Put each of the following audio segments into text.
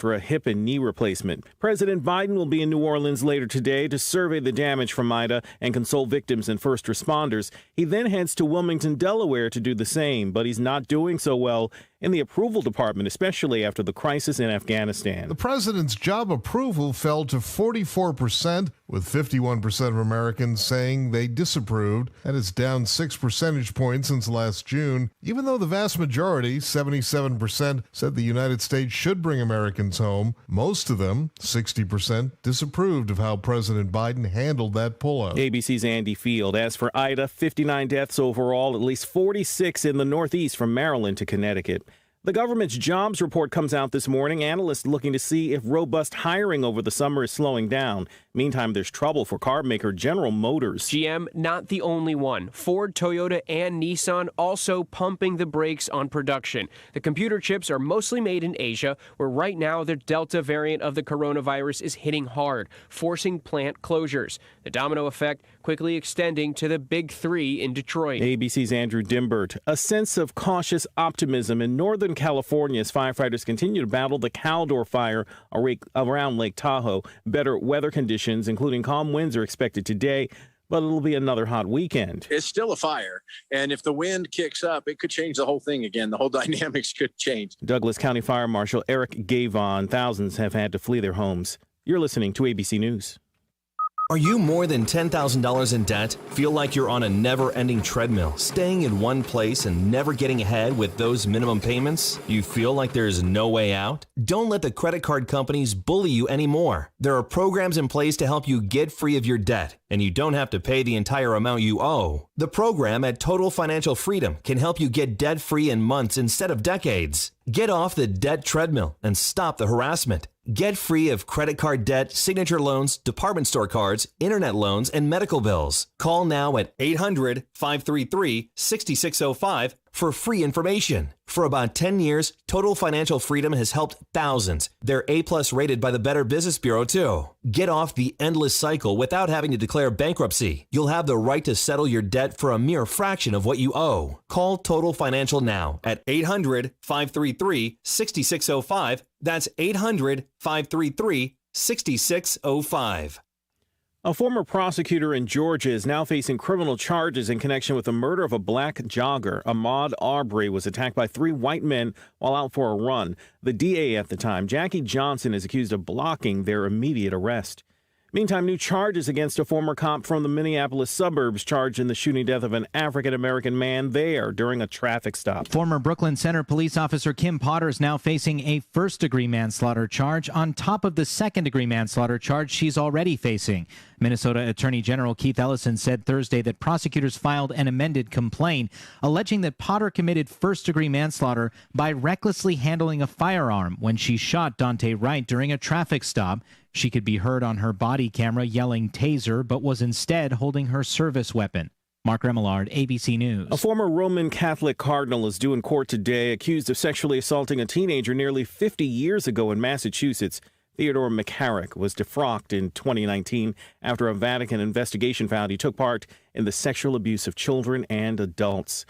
after a hip and knee replacement. President Biden will be in New Orleans later today to survey the damage from Ida and console victims and first responders. He then heads to Wilmington, Delaware to do the same, but he's not doing so well in the approval department, especially after the crisis in Afghanistan. The president's job approval fell to 44%, with 51% of Americans saying they disapproved. That is down 6 percentage points since last June, even though the vast majority, 77%, said the United States should bring Americans home. Most of them, 60%, disapproved of how President Biden handled that pullout. ABC's Andy Field. As for Ida, 59 deaths overall, at least 46 in the Northeast from Maryland to Connecticut. The government's jobs report comes out this morning. Analysts looking to see if robust hiring over the summer is slowing down. Meantime, there's trouble for car maker General Motors. GM, not the only one. Ford, Toyota, and Nissan also pumping the brakes on production. The computer chips are mostly made in Asia, where right now the Delta variant of the coronavirus is hitting hard, forcing plant closures. The domino effect quickly extending to the big three in Detroit. ABC's Andrew Dimbert. A sense of cautious optimism in Northern California as firefighters continue to battle the Caldor fire around Lake Tahoe. Better weather conditions, including calm winds, are expected today, but it'll be another hot weekend. It's still a fire, and if the wind kicks up, it could change the whole thing again. The whole dynamics could change. Douglas County Fire Marshal Eric Gavon. Thousands have had to flee their homes. You're listening to ABC News. Are you more than $10,000 in debt? Feel like you're on a never-ending treadmill, staying in one place and never getting ahead with those minimum payments? You feel like there's no way out? Don't let the credit card companies bully you anymore. There are programs in place to help you get free of your debt, and you don't have to pay the entire amount you owe. The program at Total Financial Freedom can help you get debt-free in months instead of decades. Get off the debt treadmill and stop the harassment. Get free of credit card debt, signature loans, department store cards, internet loans, and medical bills. Call now at 800-533-6605 for free information. For about 10 years, Total Financial Freedom has helped thousands. They're A+ rated by the Better Business Bureau, too. Get off the endless cycle without having to declare bankruptcy. You'll have the right to settle your debt for a mere fraction of what you owe. Call Total Financial now at 800-533-6605. That's 800-533-6605. A former prosecutor in Georgia is now facing criminal charges in connection with the murder of a black jogger. Ahmaud Arbery was attacked by 3 white men while out for a run. The DA at the time, Jackie Johnson, is accused of blocking their immediate arrest. Meantime, new charges against a former cop from the Minneapolis suburbs charged in the shooting death of an African-American man there during a traffic stop. Former Brooklyn Center police officer Kim Potter is now facing a first-degree manslaughter charge on top of the second-degree manslaughter charge she's already facing. Minnesota Attorney General Keith Ellison said Thursday that prosecutors filed an amended complaint alleging that Potter committed first-degree manslaughter by recklessly handling a firearm when she shot Dante Wright during a traffic stop. She could be heard on her body camera yelling taser, but was instead holding her service weapon. Mark Remillard, ABC News. A former Roman Catholic cardinal is due in court today, accused of sexually assaulting a teenager nearly 50 years ago in Massachusetts. Theodore McCarrick was defrocked in 2019 after a Vatican investigation found he took part in the sexual abuse of children and adults.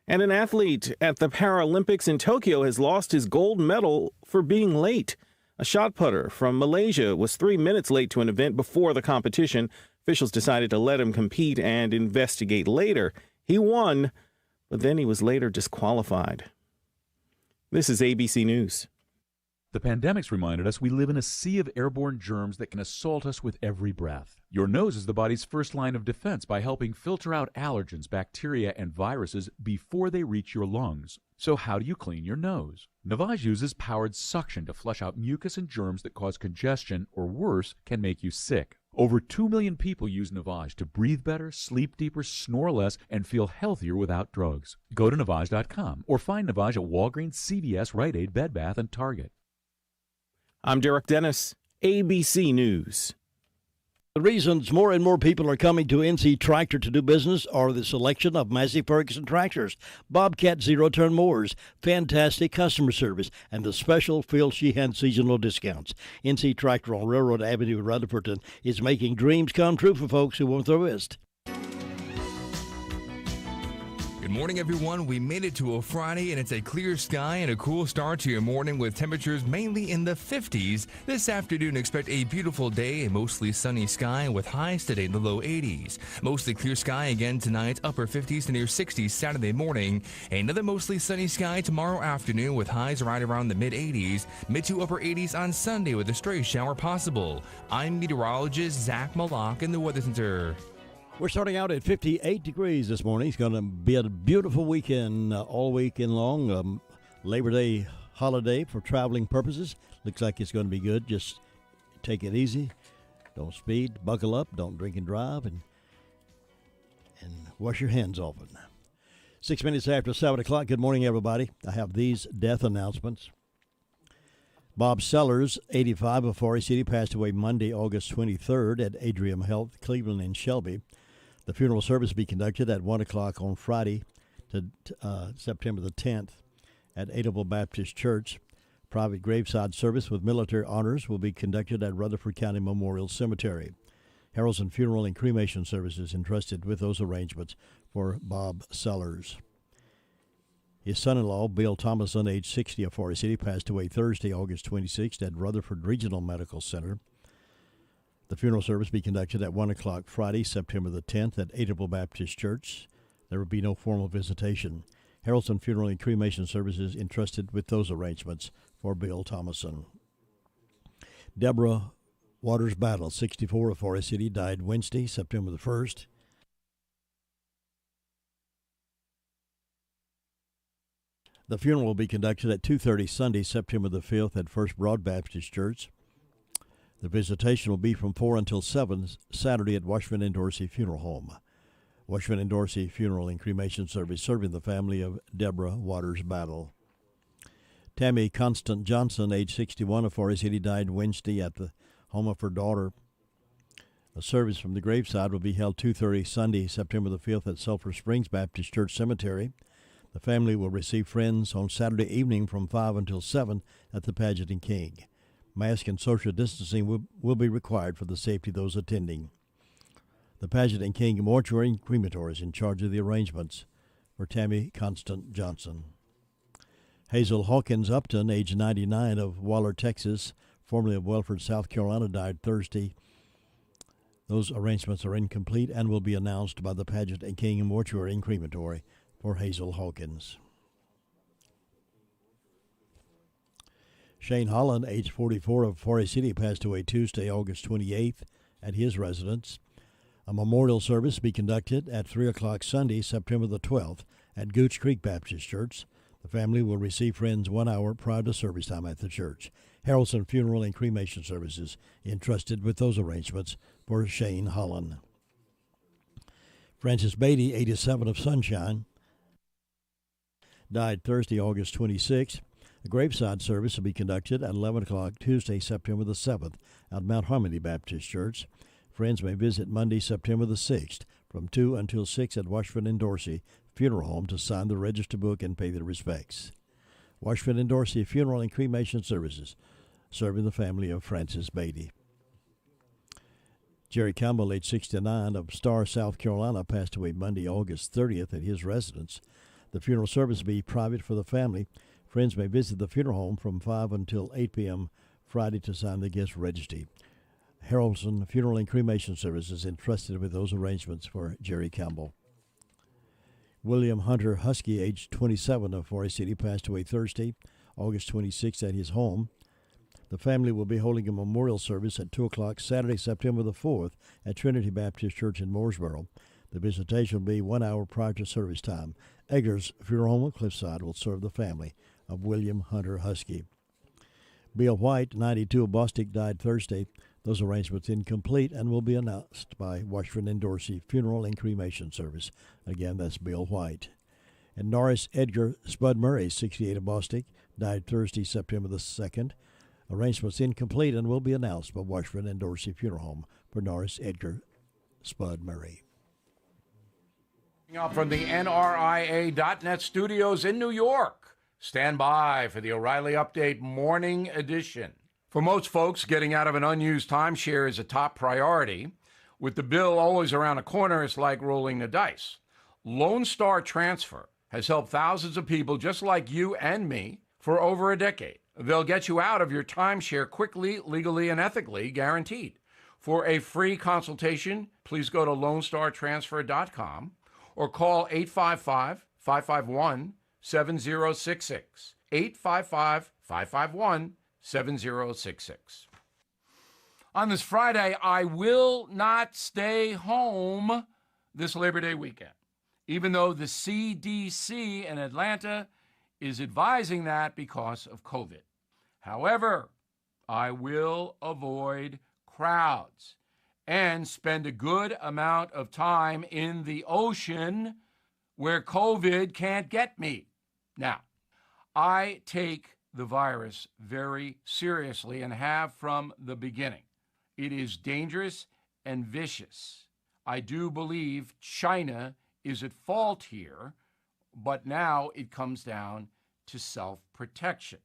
And an athlete at the Paralympics in Tokyo has lost his gold medal for being late. A shot putter from Malaysia was 3 minutes late to an event before the competition. Officials decided to let him compete and investigate later. He won, but then he was later disqualified. This is ABC News. The pandemic's reminded us we live in a sea of airborne germs that can assault us with every breath. Your nose is the body's first line of defense by helping filter out allergens, bacteria, and viruses before they reach your lungs. So how do you clean your nose? Navage uses powered suction to flush out mucus and germs that cause congestion or worse, can make you sick. Over 2 million people use Navage to breathe better, sleep deeper, snore less, and feel healthier without drugs. Go to Navage.com or find Navage at Walgreens, CVS, Rite Aid, Bed Bath, and Target. I'm Derek Dennis, ABC News. The reasons more and more people are coming to NC Tractor to do business are the selection of Massey Ferguson tractors, Bobcat zero-turn mowers, fantastic customer service, and the special Phil Sheehan seasonal discounts. NC Tractor on Railroad Avenue in Rutherford is making dreams come true for folks who want the list. Good morning, everyone. We made it to a Friday, and it's a clear sky and a cool start to your morning with temperatures mainly in the 50s. This afternoon, expect a beautiful day, a mostly sunny sky with highs today in the low 80s. Mostly clear sky again tonight, upper 50s to near 60s Saturday morning. Another mostly sunny sky tomorrow afternoon with highs right around the mid-80s, mid to upper 80s on Sunday with a stray shower possible. I'm meteorologist Zach Malak in the Weather Center. We're starting out at 58 degrees this morning. It's going to be a beautiful weekend all weekend long. Labor Day holiday for traveling purposes. Looks like it's going to be good. Just take it easy. Don't speed. Buckle up. Don't drink and drive. And wash your hands often. 6 minutes after 7 o'clock. Good morning, everybody. I have these death announcements. Bob Sellers, 85 of Forest City, passed away Monday, August 23rd at Adrium Health, Cleveland and Shelby. The funeral service will be conducted at 1 o'clock on Friday, September the 10th, at Adable Baptist Church. Private graveside service with military honors will be conducted at Rutherford County Memorial Cemetery. Harrelson Funeral and Cremation Services entrusted with those arrangements for Bob Sellers. His son-in-law, Bill Thomason, age 60 of Forest City, passed away Thursday, August 26th at Rutherford Regional Medical Center. The funeral service will be conducted at 1 o'clock Friday, September the 10th at Adable Baptist Church. There will be no formal visitation. Harrelson Funeral and Cremation Services entrusted with those arrangements for Bill Thomason. Deborah Waters Battle, 64 of Forest City, died Wednesday, September the 1st. The funeral will be conducted at 2:30 Sunday, September the 5th at First Broad Baptist Church. The visitation will be from 4 until 7 Saturday at Washburn and Dorsey Funeral Home. Washburn and Dorsey Funeral and Cremation Service serving the family of Deborah Waters Battle. Tammy Constant Johnson, age 61 of Forest City, died Wednesday at the home of her daughter. A service from the graveside will be held 2:30 Sunday, September the 5th at Sulphur Springs Baptist Church Cemetery. The family will receive friends on Saturday evening from 5 until 7 at the Pageant and King. Mask and social distancing will be required for the safety of those attending. The Pageant and King Mortuary and Crematory is in charge of the arrangements for Tammy Constant Johnson. Hazel Hawkins Upton, age 99 of Waller, Texas, formerly of Welford, South Carolina, died Thursday. Those arrangements are incomplete and will be announced by the Pageant and King Mortuary and Crematory for Hazel Hawkins. Shane Holland, age 44 of Forest City, passed away Tuesday, August 28th at his residence. A memorial service will be conducted at 3 o'clock Sunday, September the 12th at Gooch Creek Baptist Church. The family will receive friends 1 hour prior to service time at the church. Harrelson Funeral and Cremation Services entrusted with those arrangements for Shane Holland. Francis Beatty, 87 of Sunshine, died Thursday, August 26th. A graveside service will be conducted at 11 o'clock Tuesday, September the 7th at Mount Harmony Baptist Church. Friends may visit Monday, September the 6th from 2 until 6 at Washburn and Dorsey Funeral Home to sign the register book and pay their respects. Washburn and Dorsey Funeral and Cremation Services, serving the family of Francis Beatty. Jerry Campbell, age 69 of Star, South Carolina, passed away Monday, August 30th at his residence. The funeral service will be private for the family. Friends may visit the funeral home from 5 until 8 p.m. Friday to sign the guest registry. Harrelson Funeral and Cremation Services entrusted with those arrangements for Jerry Campbell. William Hunter Husky, age 27 of Forest City, passed away Thursday, August 26th at his home. The family will be holding a memorial service at 2 o'clock Saturday, September the 4th at Trinity Baptist Church in Mooresboro. The visitation will be 1 hour prior to service time. Eggers Funeral Home of Cliffside will serve the family of William Hunter Husky. Bill White, 92 of Bostic, died Thursday. Those arrangements incomplete and will be announced by Washburn and Dorsey Funeral and Cremation Service. Again, that's Bill White. And Norris Edgar Spud Murray, 68 of Bostic, died Thursday, September the 2nd. Arrangements incomplete and will be announced by Washburn and Dorsey Funeral Home for Norris Edgar Spud Murray. Up from the NRIA.net studios in New York. Stand by for the O'Reilly Update Morning Edition. For most folks, getting out of an unused timeshare is a top priority. With the bill always around the corner, it's like rolling the dice. Lone Star Transfer has helped thousands of people just like you and me for over a decade. They'll get you out of your timeshare quickly, legally, and ethically, guaranteed. For a free consultation, please go to LoneStarTransfer.com or call 855-551-7066. 855-551-7066. On this Friday, I will not stay home this Labor Day weekend, even though the CDC in Atlanta is advising that because of COVID. However, I will avoid crowds and spend a good amount of time in the ocean where COVID can't get me. Now, I take the virus very seriously and have from the beginning. It is dangerous and vicious. I do believe China is at fault here, but now it comes down to self-protection.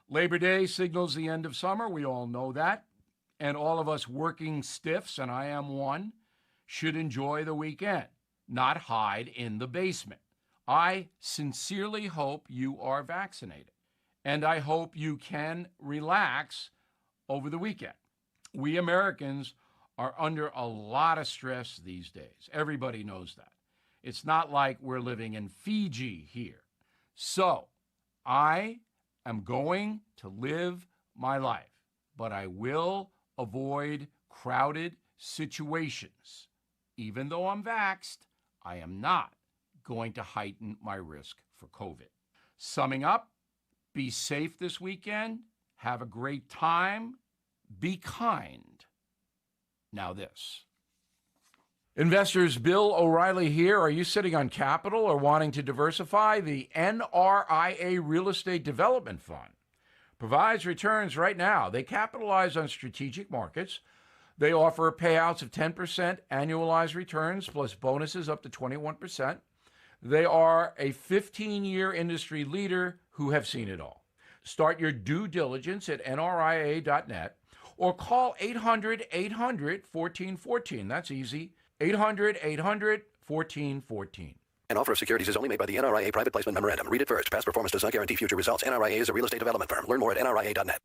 Labor Day signals the end of summer. We all know that. And all of us working stiffs, and I am one, should enjoy the weekend, not hide in the basement. I sincerely hope you are vaccinated, and I hope you can relax over the weekend. We Americans are under a lot of stress these days. Everybody knows that. It's not like we're living in Fiji here. So I am going to live my life, but I will avoid crowded situations. Even though I'm vaxxed, I am not going to heighten my risk for COVID. Summing up, be safe this weekend. Have a great time. Be kind. Now this. Investors, Bill O'Reilly here. Are you sitting on capital or wanting to diversify? The NRIA Real Estate Development Fund provides returns right now. They capitalize on strategic markets. They offer payouts of 10% annualized returns plus bonuses up to 21%. They are a 15-year industry leader who have seen it all. Start your due diligence at nria.net or call 800-800-1414. That's easy. 800-800-1414. An offer of securities is only made by the NRIA Private Placement Memorandum. Read it first. Past performance does not guarantee future results. NRIA is a real estate development firm. Learn more at nria.net.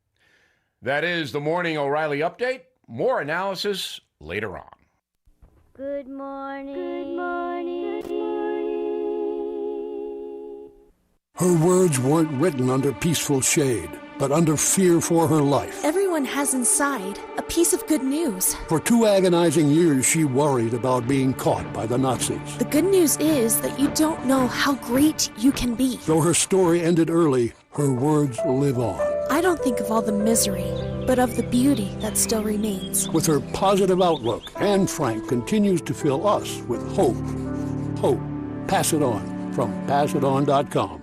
That is the Morning O'Reilly Update. More analysis later on. Good morning. Good morning. Good morning. Her words weren't written under peaceful shade, but under fear for her life. Everyone has inside a piece of good news. For 2 agonizing years, she worried about being caught by the Nazis. The good news is that you don't know how great you can be. Though her story ended early, her words live on. I don't think of all the misery, but of the beauty that still remains. With her positive outlook, Anne Frank continues to fill us with hope. Hope. Pass it on from passiton.com.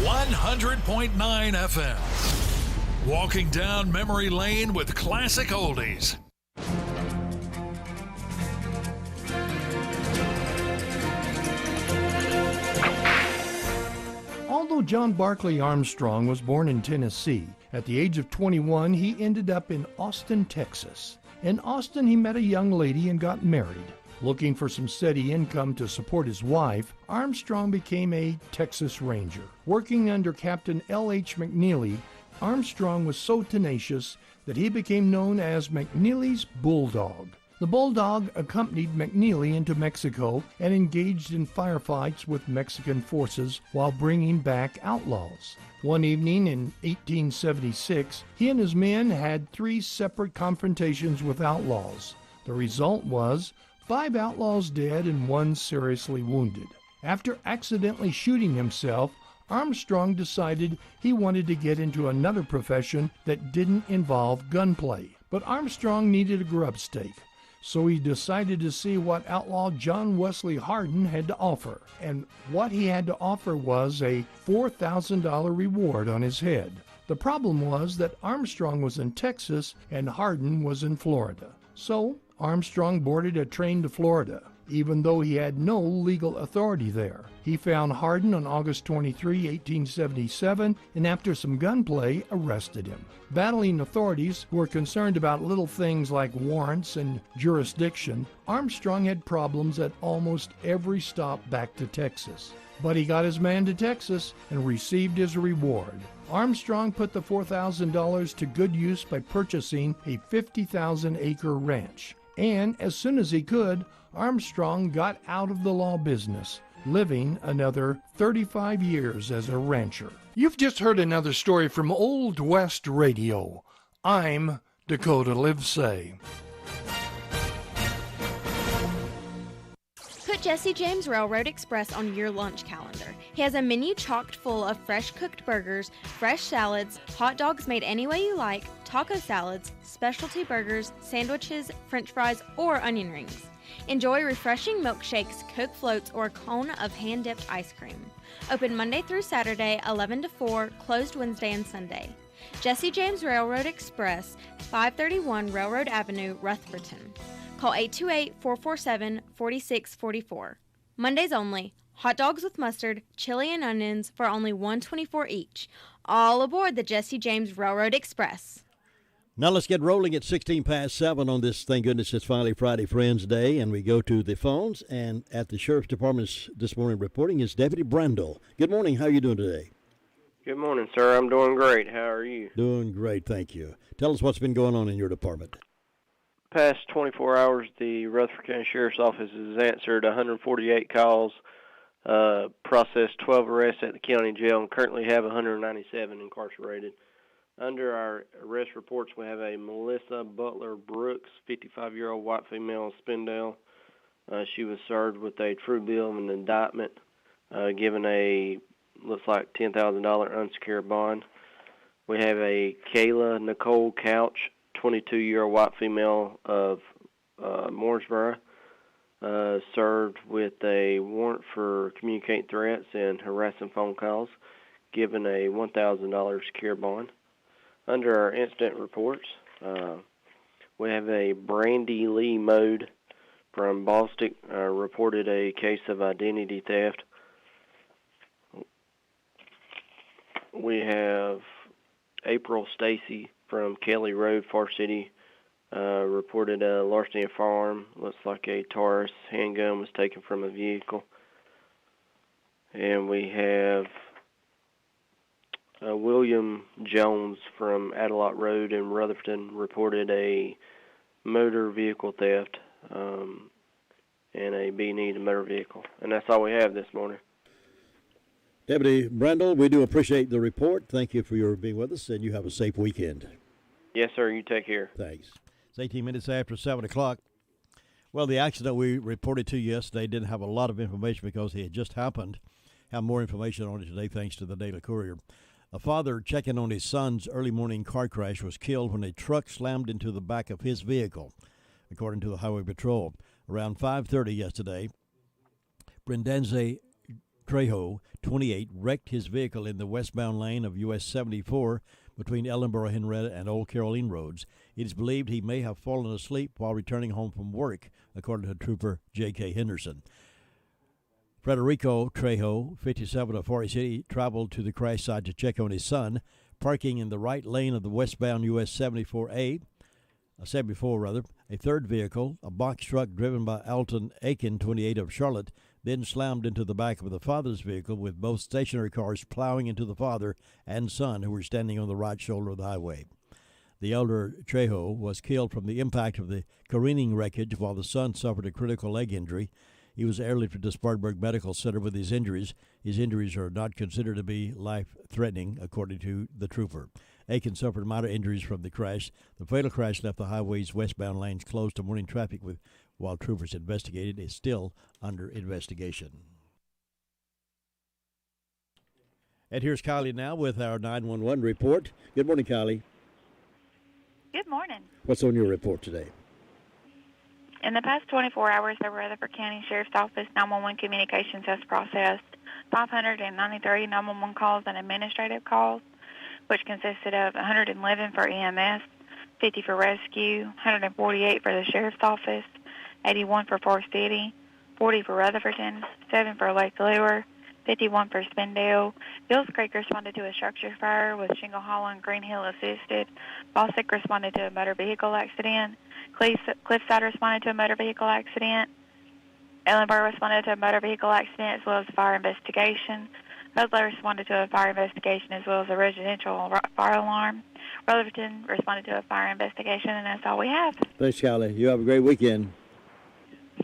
100.9 FM. Walking down memory lane with classic oldies. Although John Barclay Armstrong was born in Tennessee, at the age of 21, he ended up in Austin, Texas. In Austin, he met a young lady and got married. Looking for some steady income to support his wife, Armstrong became a Texas Ranger. Working under Captain L.H. McNeely, Armstrong was so tenacious that he became known as McNeely's Bulldog. The Bulldog accompanied McNeely into Mexico and engaged in firefights with Mexican forces while bringing back outlaws. One evening in 1876, he and his men had 3 separate confrontations with outlaws. The result was 5 outlaws dead and 1 seriously wounded. After accidentally shooting himself, Armstrong decided he wanted to get into another profession that didn't involve gunplay. But Armstrong needed a grub stake, so he decided to see what outlaw John Wesley Hardin had to offer. And what he had to offer was a $4,000 reward on his head. The problem was that Armstrong was in Texas and Hardin was in Florida. So Armstrong boarded a train to Florida. even though he had no legal authority there. He found Hardin on August 23, 1877, and after some gunplay, arrested him. Battling authorities who were concerned about little things like warrants and jurisdiction, Armstrong had problems at almost every stop back to Texas. But he got his man to Texas and received his reward. Armstrong put the $4,000 to good use by purchasing a 50,000-acre ranch. And as soon as he could, Armstrong got out of the law business, living another 35 years as a rancher. You've just heard another story from Old West Radio. I'm Dakota Livesay. Put Jesse James Railroad Express on your lunch calendar. He has a menu chocked full of fresh cooked burgers, fresh salads, hot dogs made any way you like, taco salads, specialty burgers, sandwiches, french fries, or onion rings. Enjoy refreshing milkshakes, Coke floats, or a cone of hand-dipped ice cream. Open Monday through Saturday, 11 to 4, closed Wednesday and Sunday. Jesse James Railroad Express, 531 Railroad Avenue, Ruthverton. Call 828-447-4644. Mondays only. Hot dogs with mustard, chili, and onions for only $1.24 each. All aboard the Jesse James Railroad Express. Now let's get rolling at 16 past 7 on this, thank goodness it's finally Friday Friends Day, and we go to the phones, and at the Sheriff's Department this morning reporting is Deputy Brandel. Good morning, how are you doing today? Good morning, sir. I'm doing great. How are you? Doing great, thank you. Tell us what's been going on in your department. Past 24 hours, the Rutherford County Sheriff's Office has answered 148 calls, processed 12 arrests at the county jail, and currently have 197 incarcerated. Under our arrest reports, we have a Melissa Butler Brooks, 55-year-old white female, Spindale. She was served with a true bill of an indictment, given a, looks like, $10,000 unsecured bond. We have a Kayla Nicole Couch, 22-year-old white female of Mooresboro, served with a warrant for communicating threats and harassing phone calls, given a $1,000 secured bond. Under our incident reports, we have a Brandy Lee Mode from Bostic reported a case of identity theft. We have April Stacy from Kelly Road, Far City, reported a larceny of firearm. Looks like a Taurus handgun was taken from a vehicle. And we have William Jones from Adelot Road in Rutherford reported a motor vehicle theft and a B&E to motor vehicle. And that's all we have this morning. Deputy Brandel, we do appreciate the report. Thank you for your being with us, and you have a safe weekend. Yes, sir. You take care. Thanks. It's 18 minutes after 7 o'clock. Well, the accident we reported to you yesterday didn't have a lot of information because it had just happened. Have more information on it today thanks to the Daily Courier. A father checking on his son's early morning car crash was killed when a truck slammed into the back of his vehicle, according to the Highway Patrol. Around 5:30 yesterday, Brendanze Trejo, 28, wrecked his vehicle in the westbound lane of US 74 between Ellenboro, Henrietta, and Old Caroline Roads. It is believed he may have fallen asleep while returning home from work, according to Trooper J.K. Henderson. Federico Trejo, 57 of Forest City, traveled to the crash site to check on his son, parking in the right lane of the westbound US 74, a third vehicle, a box truck driven by Alton Aiken, 28 of Charlotte, then slammed into the back of the father's vehicle, with both stationary cars plowing into the father and son, who were standing on the right shoulder of the highway. The elder Trejo was killed from the impact of the careening wreckage, while the son suffered a critical leg injury. He was airlifted to Spartanburg Medical Center with his injuries. His injuries are not considered to be life-threatening, according to the trooper. Aiken suffered minor injuries from the crash. The fatal crash left the highway's westbound lanes closed to morning traffic while troopers investigated. Is still under investigation. And here's Kylie now with our 911 report. Good morning, Kylie. Good morning. What's on your report today? In the past 24 hours, the Rutherford County Sheriff's Office 911 communications has processed 593 911 calls and administrative calls, which consisted of 111 for EMS, 50 for rescue, 148 for the Sheriff's Office, 81 for Forest City, 40 for Rutherfordton, 7 for Lake Lure, 51 for Spindale. Bills Creek responded to a structure fire with Shingle Hollow and Green Hill assisted. Bosick responded to a motor vehicle accident. Cliffside responded to a motor vehicle accident. Ellenborough responded to a motor vehicle accident as well as a fire investigation. Hudler responded to a fire investigation as well as a residential fire alarm. Rutherfordton responded to a fire investigation, and that's all we have. Thanks, Kylie. You have a great weekend.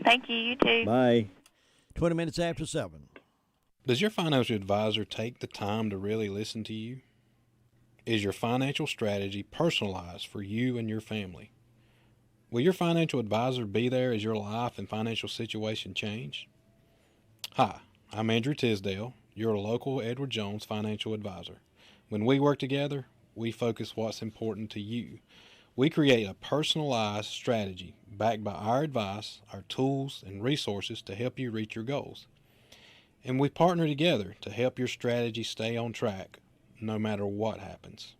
Thank you. You too. Bye. 20 minutes after 7. Does your financial advisor take the time to really listen to you? Is your financial strategy personalized for you and your family? Will your financial advisor be there as your life and financial situation change? Hi, I'm Andrew Tisdale, your local Edward Jones financial advisor. When we work together, we focus what's important to you. We create a personalized strategy backed by our advice, our tools, and resources to help you reach your goals. And we partner together to help your strategy stay on track no matter what happens.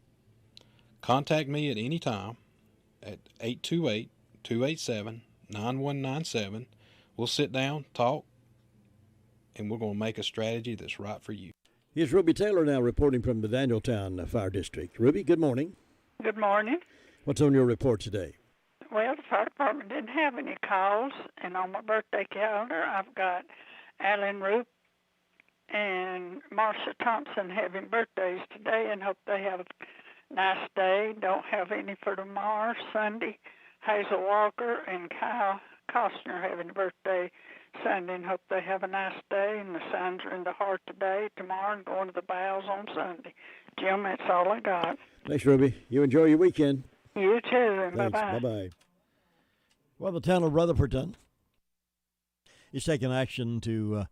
Contact me at any time at 828-287-9197. We'll sit down, talk, and we're going to make a strategy that's right for you. Here's Ruby Taylor now reporting from the Danieltown Fire District. Ruby, good morning. Good morning. What's on your report today? Well, the fire department didn't have any calls, and on my birthday calendar, I've got Alan Roop and Marcia Thompson having birthdays today, and hope they have a nice day. Don't have any for tomorrow, Sunday. Hazel Walker and Kyle Costner having a birthday Sunday, and hope they have a nice day. And the signs are in the heart today, tomorrow, and going to the bowels on Sunday. Jim, that's all I got. Thanks, Ruby. You enjoy your weekend. You too, and Thanks. bye-bye. Bye-bye. Well, the town of Rutherfordton is taking action to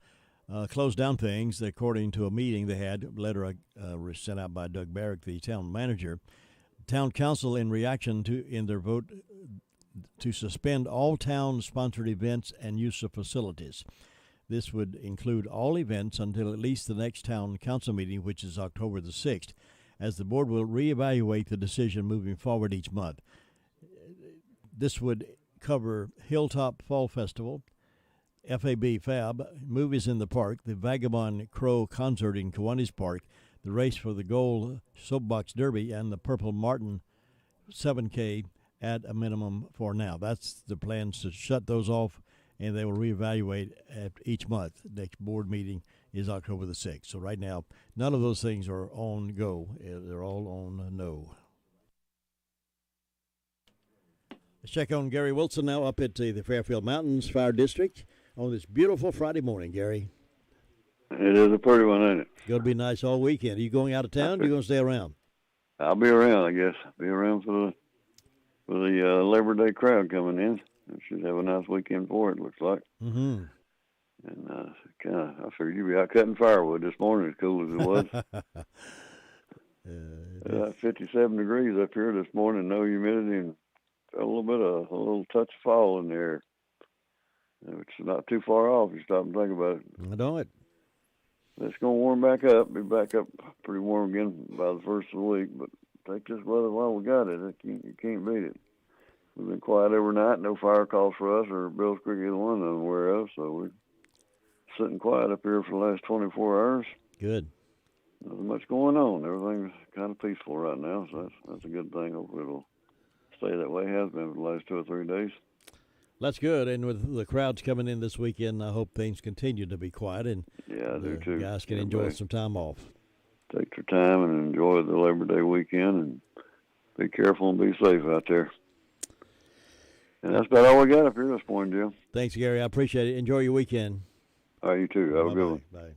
close down things, according to a meeting they had. A letter was sent out by Doug Barrick, the town manager. Town council, in reaction to in their vote to suspend all town-sponsored events and use of facilities. This would include all events until at least the next town council meeting, which is October the 6th, as the board will reevaluate the decision moving forward each month. This would cover Hilltop Fall Festival, FAB, Movies in the Park, the Vagabond Crow Concert in Kiwanis Park, the Race for the Gold Soapbox Derby, and the Purple Martin 7K at a minimum for now. That's the plans, to shut those off, and they will reevaluate at each month. Next board meeting is October the 6th. So right now, none of those things are on go. They're all on no. Let's check on Gary Wilson now up at the Fairfield Mountains Fire District on this beautiful Friday morning, Gary. It is a pretty one, ain't it? Going to be nice all weekend. Are you going out of town, or are you going to stay around? I'll be around, I guess. Be around for the Labor Day crowd coming in. We should have a nice weekend for it, looks like. Mm-hmm. And I figured you'd be out cutting firewood this morning, as cool as it was. 57 degrees up here this morning, no humidity, and a little touch of fall in the air. It's not too far off if you stop and think about it. I know it. It's going to warm back up. Be back up pretty warm again by the first of the week. But take this weather while we got it. You can't beat it. We've been quiet overnight. No fire calls for us or Bills Creek, either one that I'm aware of. So we're sitting quiet up here for the last 24 hours. Good. Nothing much going on. Everything's kind of peaceful right now. So that's a good thing. Hopefully it'll stay that way. It has been for the last 2 or 3 days. That's good, and with the crowds coming in this weekend, I hope things continue to be quiet, and I do too. Guys can enjoy some time off. Take their time and enjoy the Labor Day weekend, and be careful and be safe out there. And that's about all we got up here this morning, Jim. Thanks, Gary. I appreciate it. Enjoy your weekend. All right, you too. Have a good one. Bye. I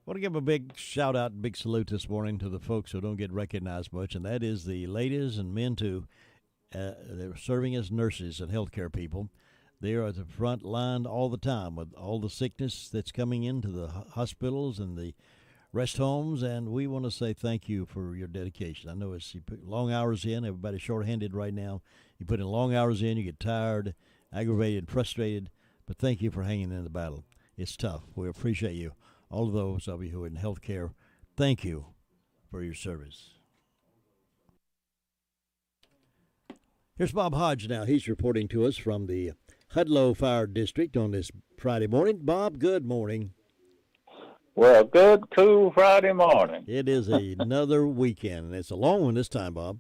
want to give a big shout-out, big salute this morning to the folks who don't get recognized much, and that is the ladies and men, too. They're serving as nurses and healthcare people. They are at the front line all the time with all the sickness that's coming into the hospitals and the rest homes, and we want to say thank you for your dedication. I know you put long hours in. Everybody's short-handed right now. You put in long hours in, you get tired, aggravated, frustrated, but thank you for hanging in the battle. It's tough. We appreciate you. All of those of you who are in healthcare, thank you for your service. Here's Bob Hodge now. He's reporting to us from the Hudlow Fire District on this Friday morning. Bob, good morning. Well, good, cool Friday morning. It is another weekend, and it's a long one this time, Bob.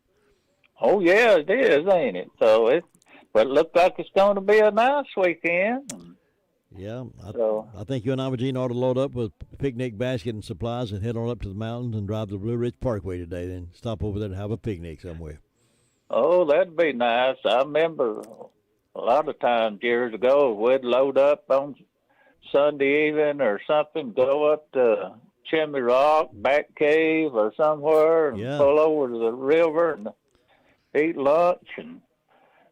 Oh, yeah, it is, ain't it? But it looks like it's going to be a nice weekend. Yeah, I think you and I, Gene, ought to load up with a picnic basket and supplies and head on up to the mountains and drive the Blue Ridge Parkway today, then stop over there and have a picnic somewhere. Oh, that'd be nice. I remember a lot of times years ago, we'd load up on Sunday evening or something, go up to Chimney Rock, Back Cave or somewhere and pull over to the river and eat lunch and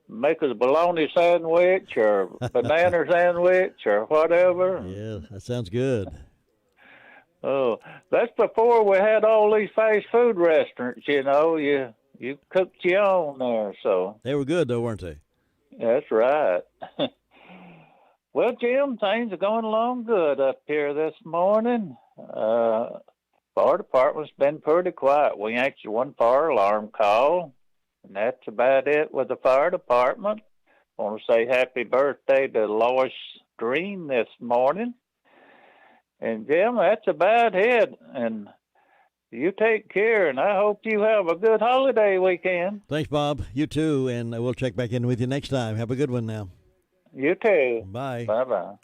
make us a bologna sandwich or banana sandwich or whatever. Yeah, that sounds good. Oh, that's before we had all these fast food restaurants, you know. You cooked your own there, so. They were good, though, weren't they? That's right. Well, Jim, things are going along good up here this morning. Fire department's been pretty quiet. We answered one fire alarm call, and that's about it with the fire department. I want to say happy birthday to Lois Green this morning. And, Jim, that's about it. And you take care, and I hope you have a good holiday weekend. Thanks, Bob. You too, and we'll check back in with you next time. Have a good one now. You too. Bye. Bye-bye.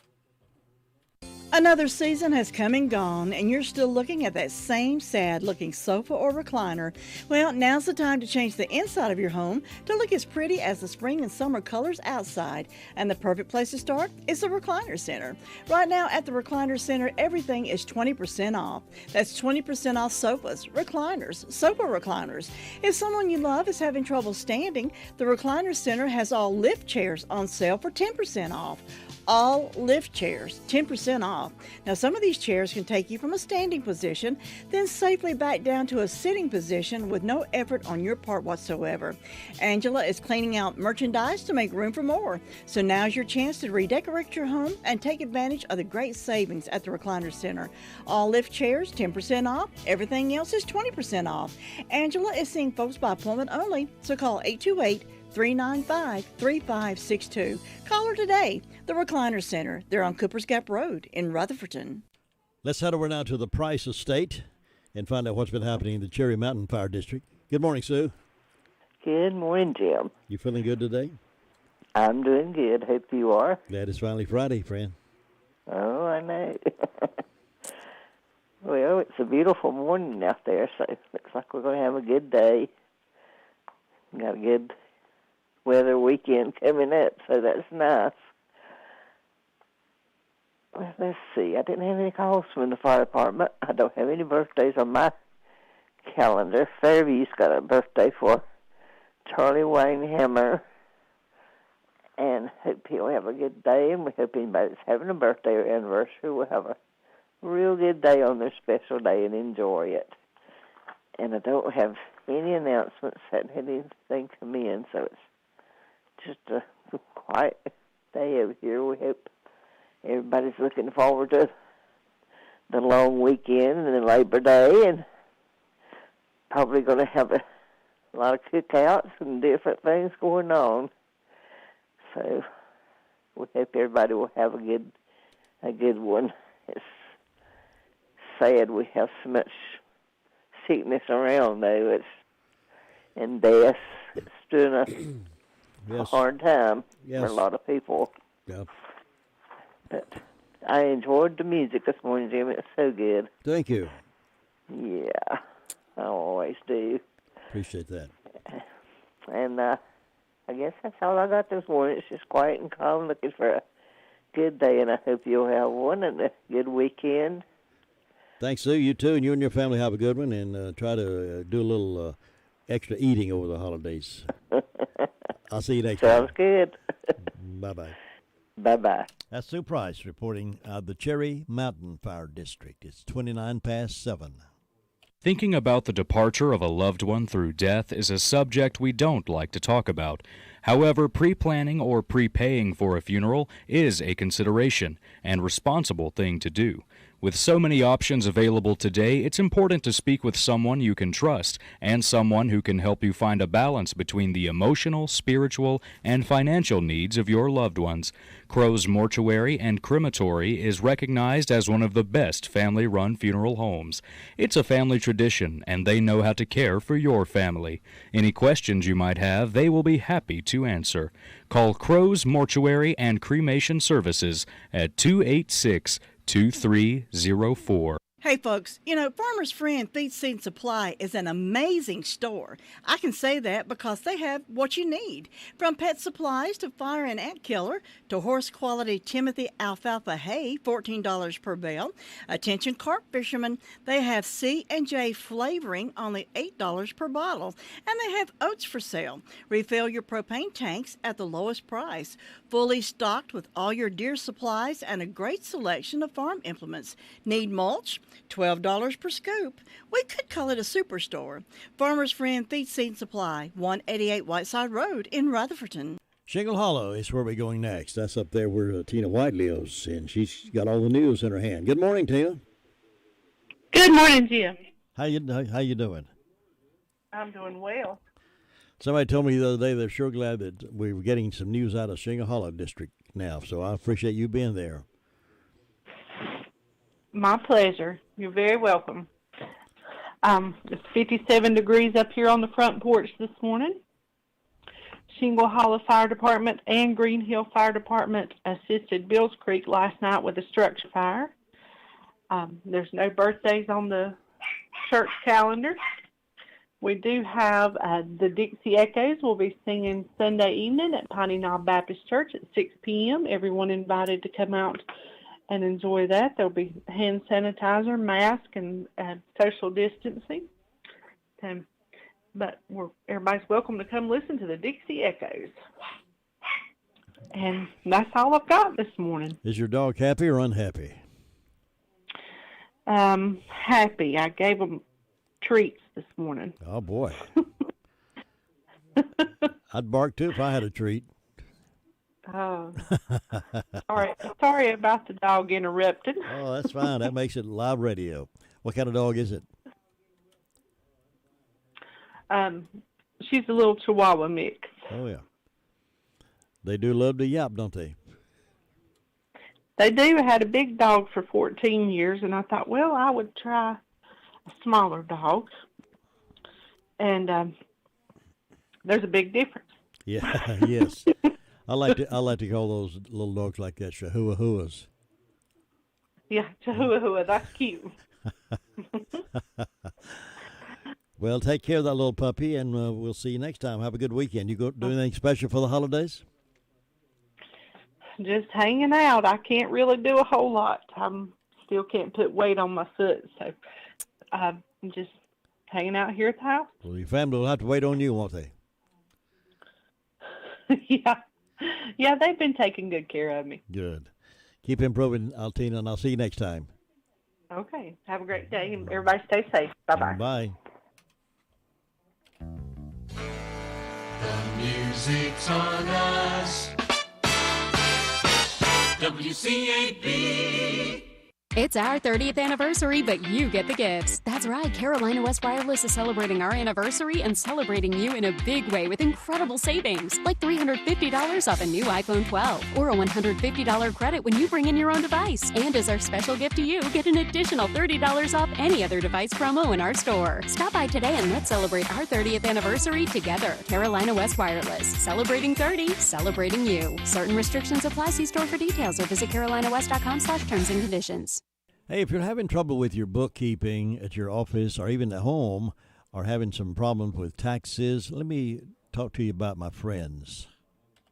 Another season has come and gone, and you're still looking at that same sad-looking sofa or recliner. Well, now's the time to change the inside of your home to look as pretty as the spring and summer colors outside. And the perfect place to start is the Recliner Center. Right now at the Recliner Center, everything is 20% off. That's 20% off sofas, recliners, sofa recliners. If someone you love is having trouble standing, the Recliner Center has all lift chairs on sale for 10% off. All lift chairs, 10% off. Now, some of these chairs can take you from a standing position, then safely back down to a sitting position with no effort on your part whatsoever. Angela is cleaning out merchandise to make room for more. So now's your chance to redecorate your home and take advantage of the great savings at the Recliner Center. All lift chairs, 10% off. Everything else is 20% off. Angela is seeing folks by appointment only, so call 828-395-3562. Call her today. The Recliner Center. They're on Cooper's Gap Road in Rutherfordton. Let's head over now to the Price Estate and find out what's been happening in the Cherry Mountain Fire District. Good morning, Sue. Good morning, Jim. You feeling good today? I'm doing good. Hope you are. Glad it's finally Friday, friend. Oh, I know. Well, it's a beautiful morning out there, so it looks like we're going to have a good day. Got a good weather weekend coming up, so that's nice. Well, let's see. I didn't have any calls from the fire department. I don't have any birthdays on my calendar. Fairview's got a birthday for Charlie Wayne Hammer. And hope he'll have a good day. And we hope anybody that's having a birthday or anniversary will have a real good day on their special day and enjoy it. And I don't have any announcements. Hadn't had anything come in, so it's just a quiet day over here. We hope everybody's looking forward to the long weekend and then Labor Day, and probably going to have a lot of cookouts and different things going on. So we hope everybody will have a good one. It's sad we have so much sickness around, though. And death. It's doing a hard time for a lot of people. Yeah. But I enjoyed the music this morning, Jim. It's so good. Thank you. Yeah, I always do. Appreciate that. And I guess that's all I got this morning. It's just quiet and calm, looking for a good day, and I hope you'll have one and a good weekend. Thanks, Sue. You too, and you and your family have a good one, and try to do a little extra eating over the holidays. I'll see you next time. Sounds good. Bye-bye. Bye-bye. That's Sue Price reporting the Cherry Mountain Fire District. It's 7:29. Thinking about the departure of a loved one through death is a subject we don't like to talk about. However, pre-planning or prepaying for a funeral is a consideration and responsible thing to do. With so many options available today, it's important to speak with someone you can trust and someone who can help you find a balance between the emotional, spiritual, and financial needs of your loved ones. Crow's Mortuary and Crematory is recognized as one of the best family-run funeral homes. It's a family tradition, and they know how to care for your family. Any questions you might have, they will be happy to answer. Call Crow's Mortuary and Cremation Services at 286-2304. Hey folks, Farmer's Friend Feed Seed Supply is an amazing store. I can say that because they have what you need. From pet supplies to fire and ant killer to horse quality Timothy alfalfa hay, $14 per bale. Attention carp fishermen, they have C&J flavoring, only $8 per bottle. And they have oats for sale. Refill your propane tanks at the lowest price. Fully stocked with all your deer supplies and a great selection of farm implements. Need mulch? $12 per scoop. We could call it a superstore. Farmer's Friend Feed Seed Supply, 188 Whiteside Road in Rutherfordton. Shingle Hollow is where we're going next. That's up there where Tina White lives, and she's got all the news in her hand. Good morning, Tina. Good morning, Jim. How you doing? I'm doing well. Somebody told me the other day they're sure glad that we're getting some news out of Shingle Hollow District now, so I appreciate you being there. My pleasure. You're very welcome. It's 57 degrees up here on the front porch this morning. Shingle Hollow Fire Department and Green Hill Fire Department assisted Bills Creek last night with a structure fire. There's no birthdays on the church calendar. We do have the Dixie Echoes will be singing Sunday evening at Piney Knob Baptist Church at 6 p.m. Everyone invited to come out and enjoy that. There'll be hand sanitizer, mask, and social distancing. But everybody's welcome to come listen to the Dixie Echoes. And that's all I've got this morning. Is your dog happy or unhappy? Happy. I gave him treats this morning. Oh, boy. I'd bark, too, if I had a treat. Oh, sorry about the dog interrupted. Oh, that's fine. That makes it live radio. What kind of dog is it? She's a little Chihuahua mix. Oh, yeah. They do love to yap, don't they? They do. I had a big dog for 14 years, and I thought, well, I would try a smaller dog. And there's a big difference. Yeah, yes. I like to call those little dogs like that chihuahuas. Yeah, chihuahua. That's cute. Well, take care of that little puppy, and we'll see you next time. Have a good weekend. You go do anything special for the holidays? Just hanging out. I can't really do a whole lot. Still can't put weight on my foot, so I'm just hanging out here at the house. Well, your family will have to wait on you, won't they? Yeah, they've been taking good care of me. Good. Keep improving, Altina, and I'll see you next time. Okay. Have a great day, and everybody stay safe. Bye-bye. Bye. The music's on us. WCAB. It's our 30th anniversary, but you get the gifts. That's right, Carolina West Wireless is celebrating our anniversary and celebrating you in a big way with incredible savings, like $350 off a new iPhone 12 or a $150 credit when you bring in your own device. And as our special gift to you, get an additional $30 off any other device promo in our store. Stop by today and let's celebrate our 30th anniversary together. Carolina West Wireless, celebrating 30, celebrating you. Certain restrictions apply. See store for details or visit carolinawest.com/terms and conditions. Hey, if you're having trouble with your bookkeeping at your office or even at home or having some problems with taxes, let me talk to you about my friends.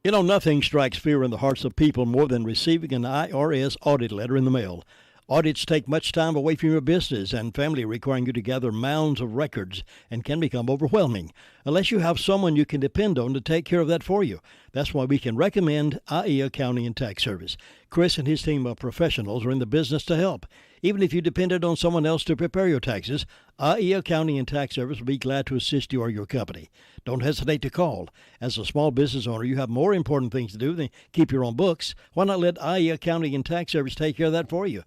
You know, nothing strikes fear in the hearts of people more than receiving an IRS audit letter in the mail. Audits take much time away from your business and family, requiring you to gather mounds of records and can become overwhelming unless you have someone you can depend on to take care of that for you. That's why we can recommend IE Accounting and Tax Service. Chris and his team of professionals are in the business to help. Even if you depended on someone else to prepare your taxes, IE Accounting and Tax Service will be glad to assist you or your company. Don't hesitate to call. As a small business owner, you have more important things to do than keep your own books. Why not let IE Accounting and Tax Service take care of that for you?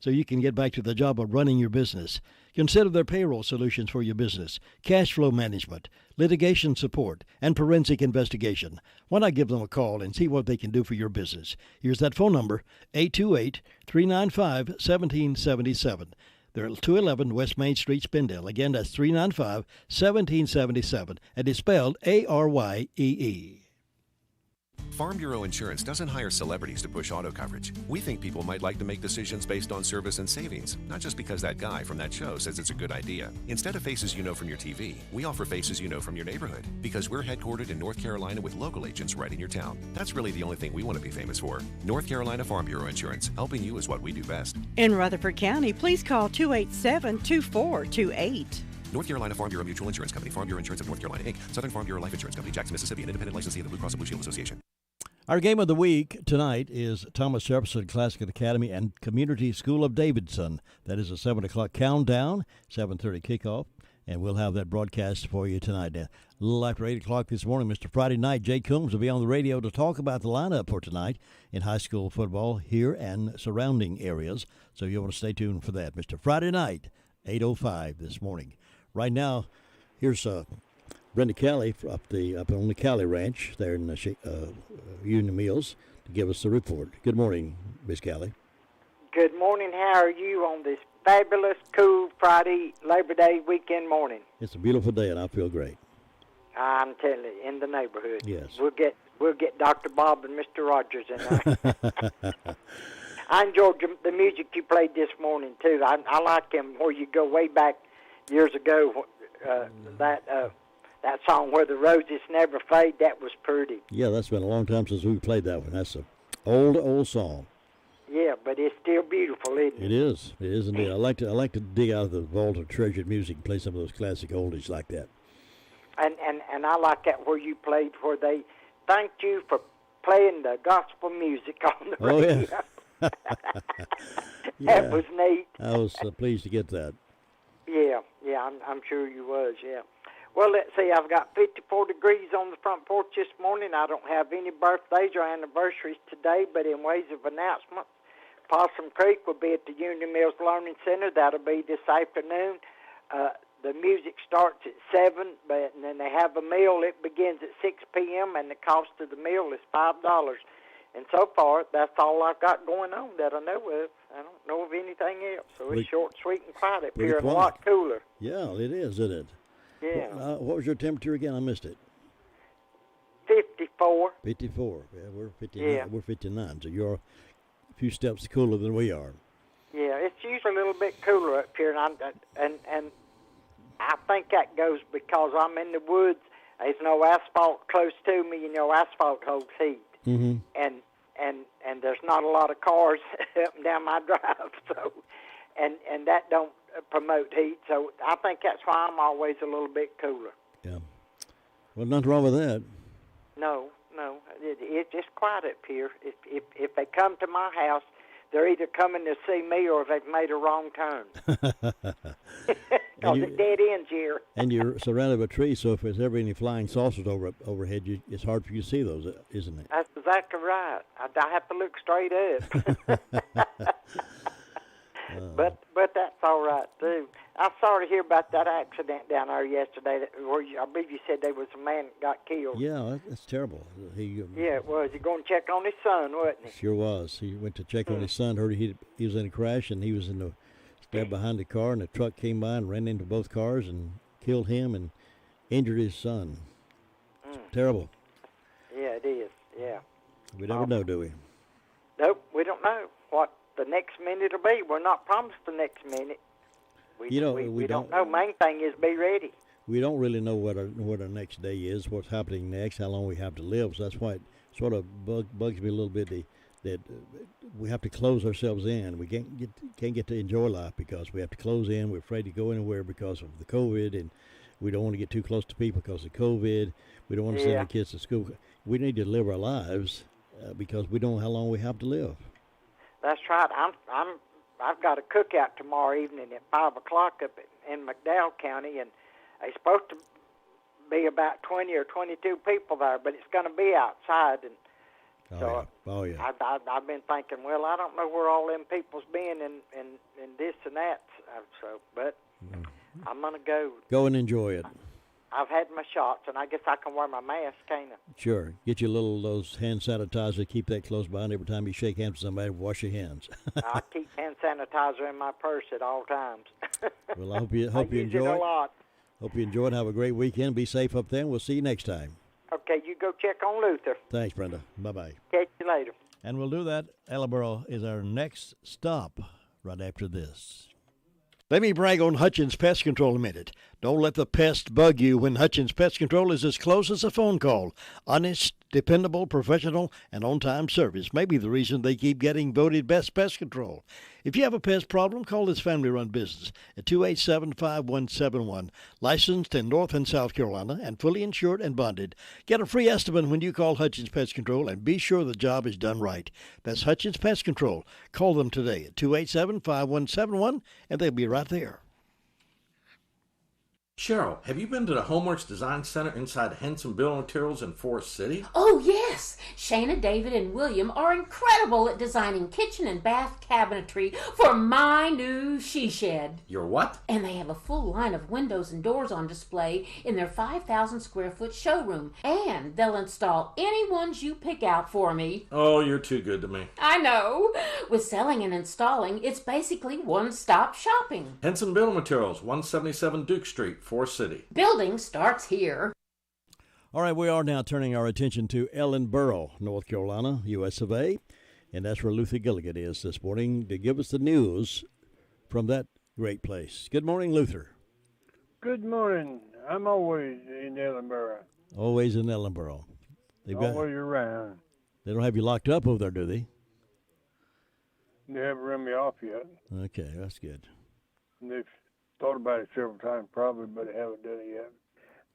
so you can get back to the job of running your business. Consider their payroll solutions for your business, cash flow management, litigation support, and forensic investigation. Why not give them a call and see what they can do for your business? Here's that phone number, 828-395-1777. They're at 211 West Main Street, Spindale. Again, that's 395-1777, and it's spelled Aryee. Farm Bureau Insurance doesn't hire celebrities to push auto coverage. We think people might like to make decisions based on service and savings, not just because that guy from that show says it's a good idea. Instead of faces you know from your TV, we offer faces you know from your neighborhood, because we're headquartered in North Carolina with local agents right in your town. That's really the only thing we want to be famous for. North Carolina Farm Bureau Insurance, helping you is what we do best. In Rutherford County, please call 287-2428. North Carolina Farm Bureau Mutual Insurance Company, Farm Bureau Insurance of North Carolina, Inc., Southern Farm Bureau Life Insurance Company, Jackson, Mississippi, an independent licensee of the Blue Cross and Blue Shield Association. Our game of the week tonight is Thomas Jefferson Classic Academy and Community School of Davidson. That is a 7 o'clock countdown, 7:30 kickoff, and we'll have that broadcast for you tonight. A little after 8 o'clock this morning, Mr. Friday Night, Jay Coombs will be on the radio to talk about the lineup for tonight in high school football here and surrounding areas. So you'll want to stay tuned for that. Mr. Friday Night, 8:05 this morning. Right now, here's Brenda Kelly up on the Kelly Ranch there in Union Mills to give us the report. Good morning, Miss Kelly. Good morning. How are you on this fabulous, cool Friday Labor Day weekend morning? It's a beautiful day, and I feel great. I'm telling you, in the neighborhood. Yes. We'll get Dr. Bob and Mr. Rogers in there. I enjoyed the music you played this morning too. I like him where you go way back years ago. That song, Where the Roses Never Fade, that was pretty. Yeah, that's been a long time since we played that one. That's an old song. Yeah, but it's still beautiful, isn't it? It is indeed. I like to dig out of the vault of treasured music and play some of those classic oldies like that. And I like that where you played where they thanked you for playing the gospel music on the radio. Yeah. That was neat. I was pleased to get that. Yeah, I'm sure you was, yeah. Well, let's see, I've got 54 degrees on the front porch this morning. I don't have any birthdays or anniversaries today, but in ways of announcement, Possum Creek will be at the Union Mills Learning Center. That'll be this afternoon. The music starts at 7, and then they have a meal. It begins at 6 p.m., and the cost of the meal is $5. And so far, that's all I've got going on that I know of. I don't know of anything else. So it's short, sweet, and quiet up here and a lot cooler. Yeah, it is, isn't it? Yeah. What was your temperature again? I missed it. 54. 54. Yeah, we're 59. Yeah. We're 59. So you're a few steps cooler than we are. Yeah, it's usually a little bit cooler up here, and I think that goes because I'm in the woods. There's no asphalt close to me. You know, asphalt holds heat, and there's not a lot of cars up and down my drive. So, and that don't promote heat. So I think that's why I'm always a little bit cooler. Yeah. Well, nothing wrong with that. No, it's just quiet up here. If they come to my house, they're either coming to see me or they've made a wrong turn. Because it dead ends here. And you're surrounded by trees, so if there's ever any flying saucers overhead, it's hard for you to see those, isn't it? That's exactly right. I have to look straight up. But that's all right, too. I'm sorry to hear about that accident down there yesterday where I believe you said there was a man that got killed. Yeah, that's terrible. Yeah, it was. He going to check on his son, wasn't he? Sure was. He went to check on his son, heard he was in a crash, and he was stabbed behind the car, and the truck came by and ran into both cars and killed him and injured his son. It's terrible. Yeah, it is, yeah. We never know, do we? Nope, we don't know what the next minute will be. We're not promised the next minute. We don't know. Main thing is be ready. We don't really know what our next day is, what's happening next, how long we have to live. So that's why it sort of bugs me a little bit that we have to close ourselves in. We can't get to enjoy life because we have to close in. We're afraid to go anywhere because of the COVID, and we don't want to get too close to people because of COVID. We don't want to send the kids to school. We need to live our lives because we don't know how long we have to live. That's right. I've got a cookout tomorrow evening at 5 o'clock up in McDowell County, and there's supposed to be about 20 or 22 people there, but it's going to be outside. And I've been thinking, well, I don't know where all them people's been in this and that. But I'm gonna go. Go and enjoy it. I've had my shots, and I guess I can wear my mask, can't I? Sure. Get you those hand sanitizer. Keep that close by, and every time you shake hands with somebody, wash your hands. I keep hand sanitizer in my purse at all times. Well, I hope you enjoy it. A lot. Hope you enjoy it. Have a great weekend. Be safe up there, and we'll see you next time. Okay, you go check on Luther. Thanks, Brenda. Bye-bye. Catch you later. And we'll do that. Ellenboro is our next stop right after this. Let me brag on Hutchins Pest Control a minute. Don't let the pest bug you when Hutchins Pest Control is as close as a phone call. Honest, dependable, professional, and on-time service may be the reason they keep getting voted best pest control. If you have a pest problem, call this family-run business at 287-5171. Licensed in North and South Carolina and fully insured and bonded. Get a free estimate when you call Hutchins Pest Control and be sure the job is done right. That's Hutchins Pest Control. Call them today at 287-5171 and they'll be right there. Cheryl, have you been to the Homeworks Design Center inside Henson Building Materials in Forest City? Oh, yes. Shana, David, and William are incredible at designing kitchen and bath cabinetry for my new she shed. Your what? And they have a full line of windows and doors on display in their 5,000 square foot showroom. And they'll install any ones you pick out for me. Oh, you're too good to me. I know. With selling and installing, it's basically one-stop shopping. Henson Building Materials, 177 Duke Street, Forest City. Building starts here. All right, we are now turning our attention to Ellenboro, North Carolina, U.S. of A. And that's where Luther Gilligan is this morning to give us the news from that great place. Good morning, Luther. Good morning. I'm always in Ellenboro. Always in Ellenboro. Always around. They don't have you locked up over there, do they? They haven't run me off yet. Okay, that's good. And they've thought about it several times probably, but they haven't done it yet.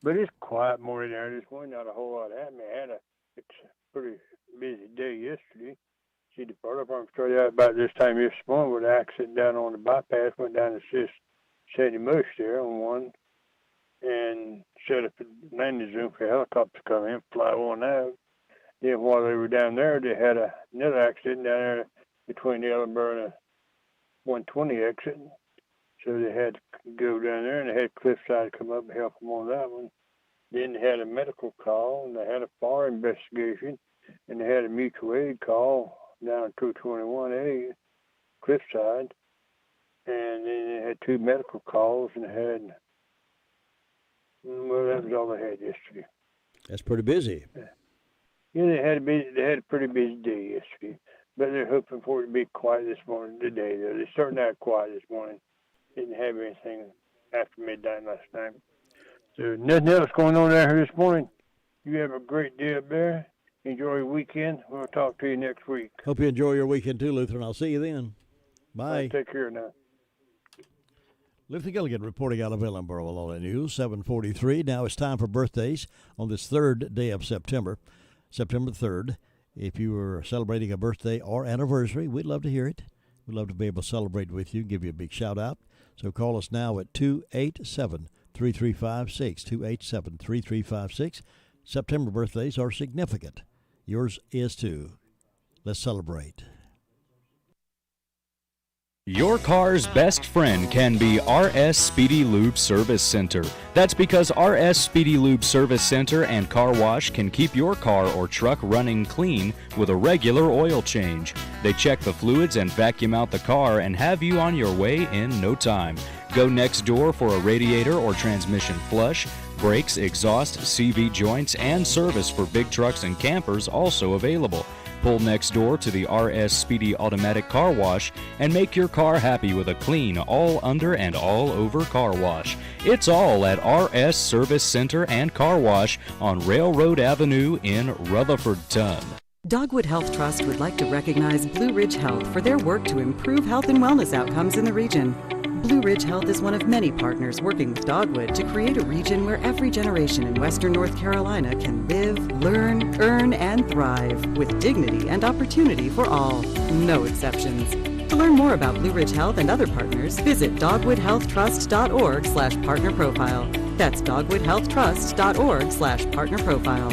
But it's quiet morning there this morning. Not a whole lot happening. It's a pretty busy day yesterday. See, the fire department started out about this time this morning with an accident down on the bypass. Went down to Sandy Mush there on one and set up a landing zone for helicopters to come in, fly one out. Then while they were down there, they had another accident down there between the Ellenboro and the 120 exit. So they had to go down there, and they had Cliffside come up and help them on that one. Then they had a medical call, and they had a fire investigation, and they had a mutual aid call down at 221A, Cliffside. And then they had two medical calls, and they had, well, that was all they had yesterday. That's pretty busy. Yeah, they had a pretty busy day yesterday, but they're hoping for it to be quiet this morning today. Though they're starting out quiet this morning. Didn't have anything after midnight last night. So nothing else going on down here this morning. You have a great day up there. Enjoy your weekend. We'll talk to you next week. Hope you enjoy your weekend too, Luther, and I'll see you then. Bye. Take care now. Luther Gilligan reporting out of Ellenboro Alone News, 7:43. Now it's time for birthdays on this third day of September 3rd. If you are celebrating a birthday or anniversary, we'd love to hear it. We'd love to be able to celebrate with you, give you a big shout out. So call us now at 287-3356, 287-3356. September birthdays are significant. Yours is too. Let's celebrate. Your car's best friend can be RS Speedy Lube Service Center. That's because RS Speedy Lube Service Center and Car Wash can keep your car or truck running clean with a regular oil change. They check the fluids and vacuum out the car and have you on your way in no time. Go next door for a radiator or transmission flush, brakes, exhaust, CV joints, and service for big trucks and campers also available. Pull next door to the RS Speedy Automatic Car Wash and make your car happy with a clean, all under and all over car wash. It's all at RS Service Center and Car Wash on Railroad Avenue in Rutherford-Ton. Dogwood Health Trust would like to recognize Blue Ridge Health for their work to improve health and wellness outcomes in the region. Blue Ridge Health is one of many partners working with Dogwood to create a region where every generation in Western North Carolina can live, learn, earn, and thrive with dignity and opportunity for all. No exceptions. To learn more about Blue Ridge Health and other partners, visit dogwoodhealthtrust.org/partner profile. That's dogwoodhealthtrust.org/partner profile.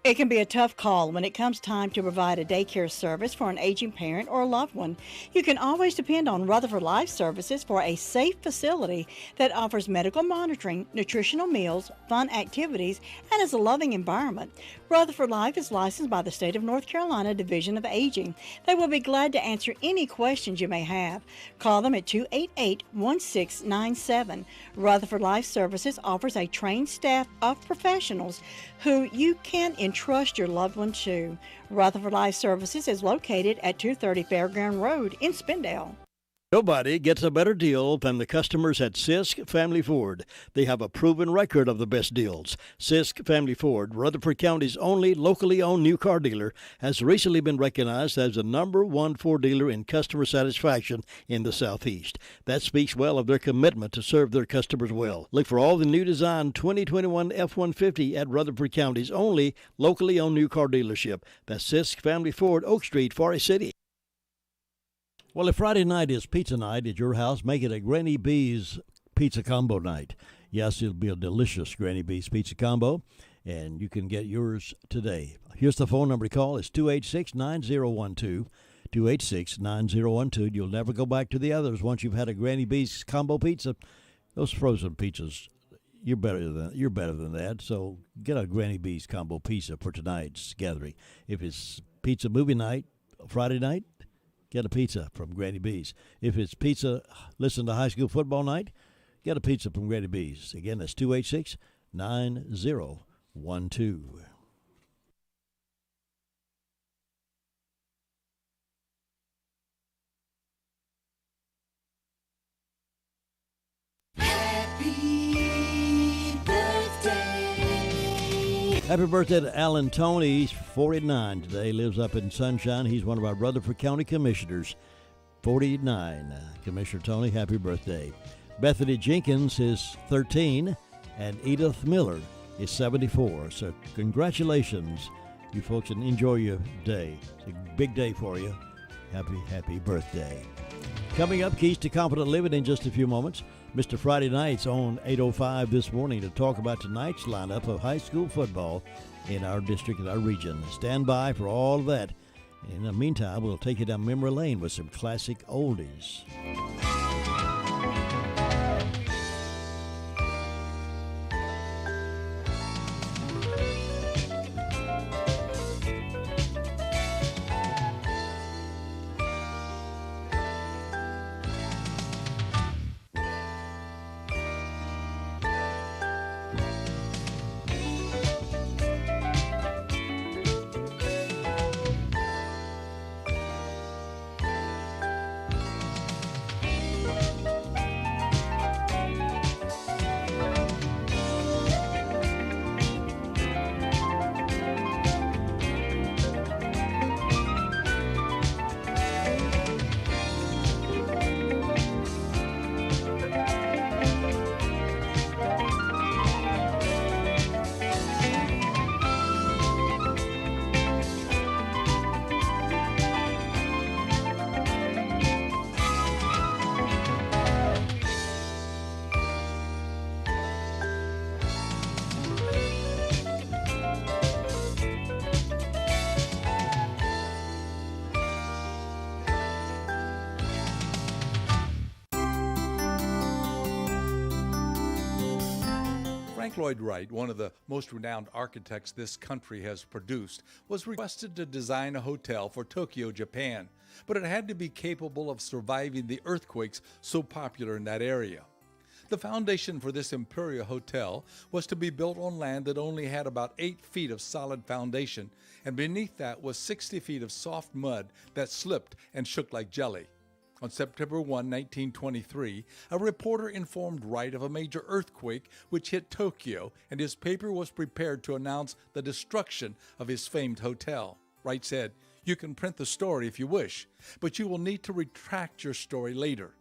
It can be a tough call when it comes time to provide a daycare service for an aging parent or a loved one. You can always depend on Rutherford Life Services for a safe facility that offers medical monitoring, nutritional meals, fun activities, and is a loving environment. Rutherford Life is licensed by the State of North Carolina Division of Aging. They will be glad to answer any questions you may have. Call them at 288-1697. Rutherford Life Services offers a trained staff of professionals who you can entrust your loved one to. Rutherford Life Services is located at 230 Fairground Road in Spindale. Nobody gets a better deal than the customers at Sisk Family Ford. They have a proven record of the best deals. Sisk Family Ford, Rutherford County's only locally owned new car dealer, has recently been recognized as the #1 Ford dealer in customer satisfaction in the Southeast. That speaks well of their commitment to serve their customers well. Look for all the new design 2021 F-150 at Rutherford County's only locally owned new car dealership. That's Sisk Family Ford, Oak Street, Forest City. Well, if Friday night is pizza night at your house, make it a Granny B's pizza combo night. Yes, it'll be a delicious Granny B's pizza combo, and you can get yours today. Here's the phone number to call. It's 286-9012, 286-9012. You'll never go back to the others once you've had a Granny B's combo pizza. Those frozen pizzas, you're better than that. So get a Granny B's combo pizza for tonight's gathering. If it's pizza movie night, Friday night, get a pizza from Granny B's. If it's pizza, listen to high school football night, get a pizza from Granny B's. Again, that's 286-9012. Happy birthday to Alan Tony. He's 49 today, lives up in Sunshine. He's one of our Rutherford County Commissioners. 49. Commissioner Tony, happy birthday. Bethany Jenkins is 13, and Edith Miller is 74. So congratulations, you folks, and enjoy your day. It's a big day for you. Happy birthday. Coming up, Keys to Confident Living in just a few moments. Mr. Friday Night's on 8:05 this morning to talk about tonight's lineup of high school football in our district and our region. Stand by for all of that. In the meantime, we'll take you down memory lane with some classic oldies. Frank Lloyd Wright, one of the most renowned architects this country has produced, was requested to design a hotel for Tokyo, Japan, but it had to be capable of surviving the earthquakes so popular in that area. The foundation for this Imperial Hotel was to be built on land that only had about 8 feet of solid foundation, and beneath that was 60 feet of soft mud that slipped and shook like jelly. On September 1, 1923, a reporter informed Wright of a major earthquake which hit Tokyo, and his paper was prepared to announce the destruction of his famed hotel. Wright said, "You can print the story if you wish, but you will need to retract your story later."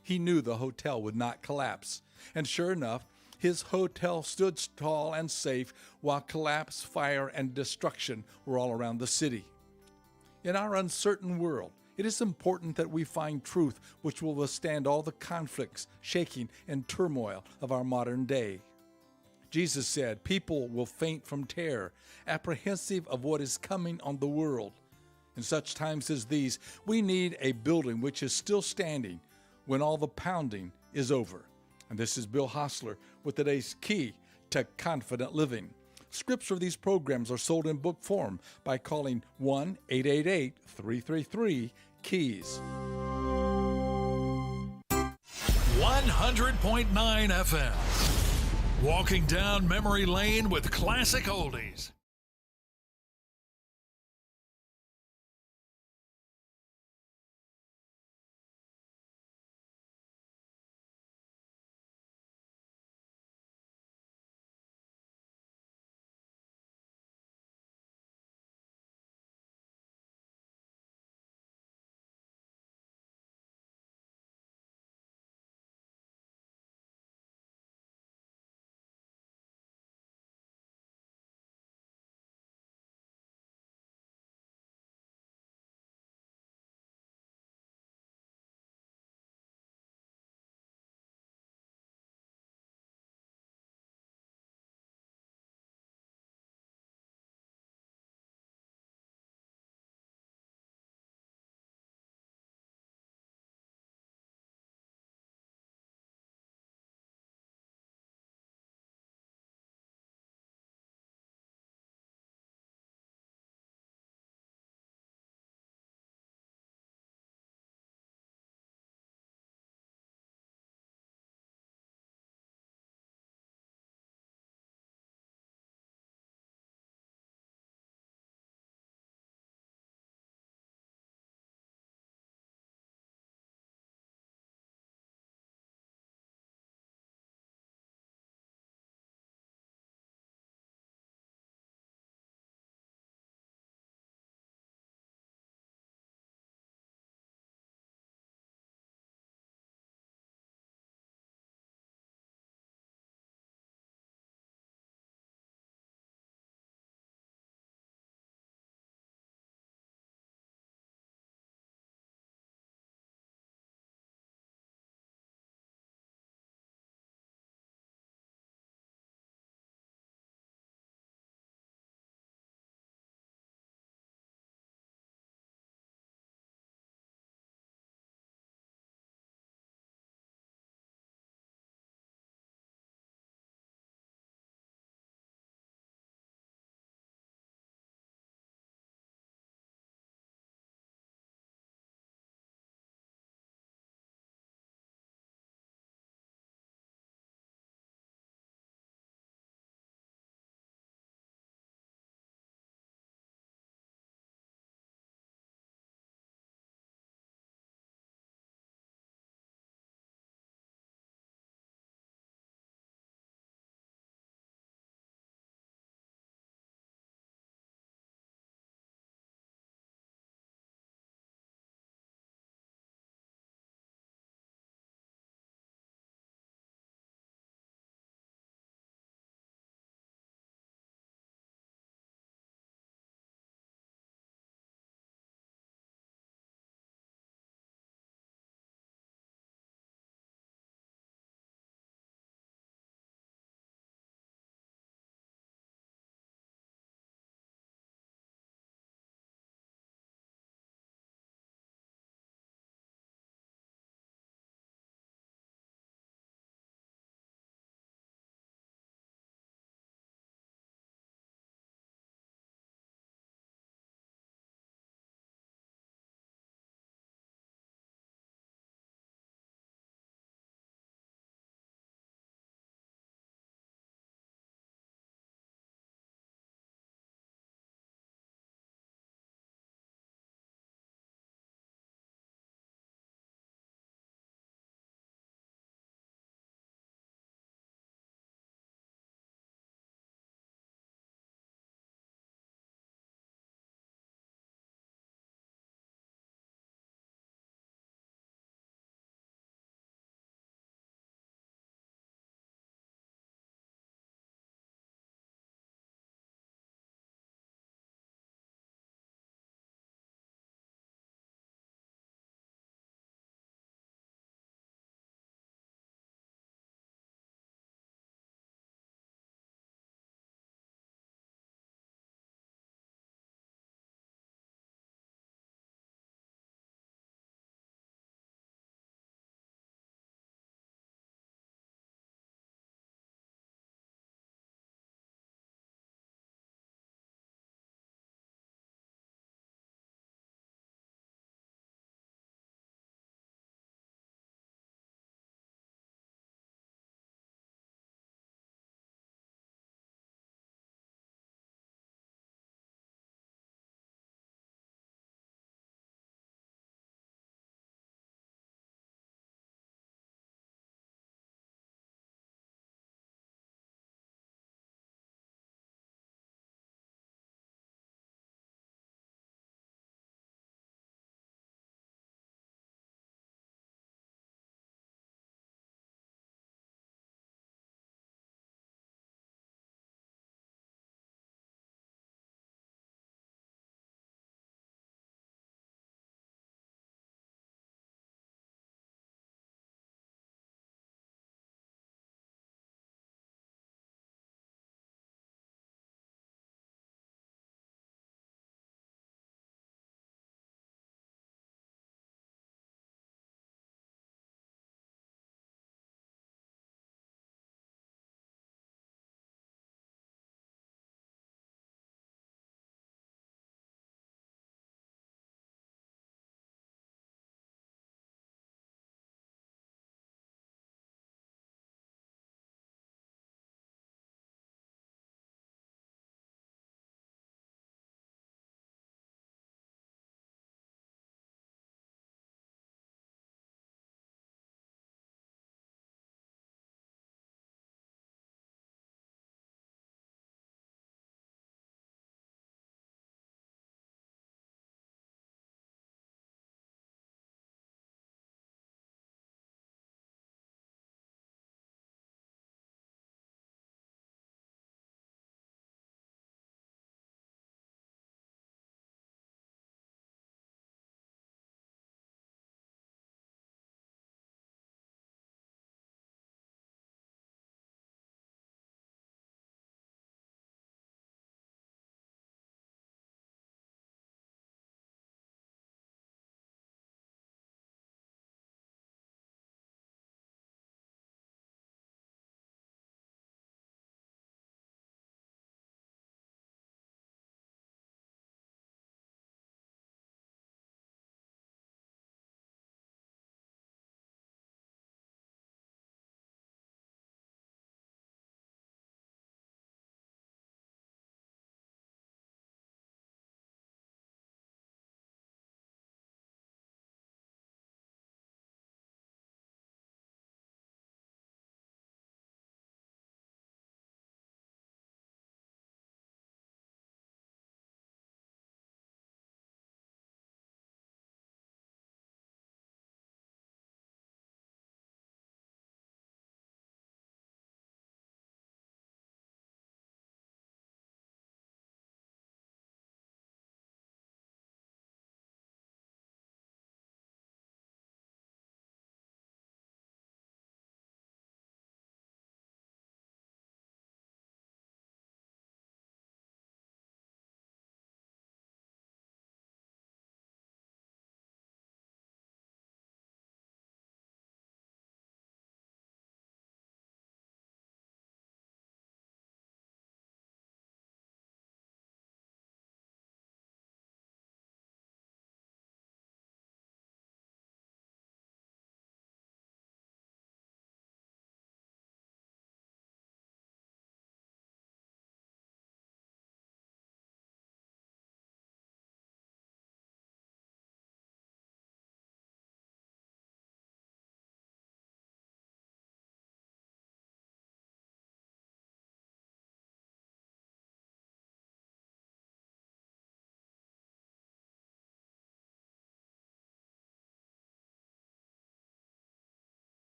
He knew the hotel would not collapse, and sure enough, his hotel stood tall and safe while collapse, fire, and destruction were all around the city. In our uncertain world, it is important that we find truth which will withstand all the conflicts, shaking, and turmoil of our modern day. Jesus said, people will faint from terror, apprehensive of what is coming on the world. In such times as these, we need a building which is still standing when all the pounding is over. And this is Bill Hostler with today's key to confident living. Scripts for these programs are sold in book form by calling 1-888-333-KEYS. 100.9 FM. Walking down memory lane with classic oldies.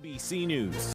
ABC News.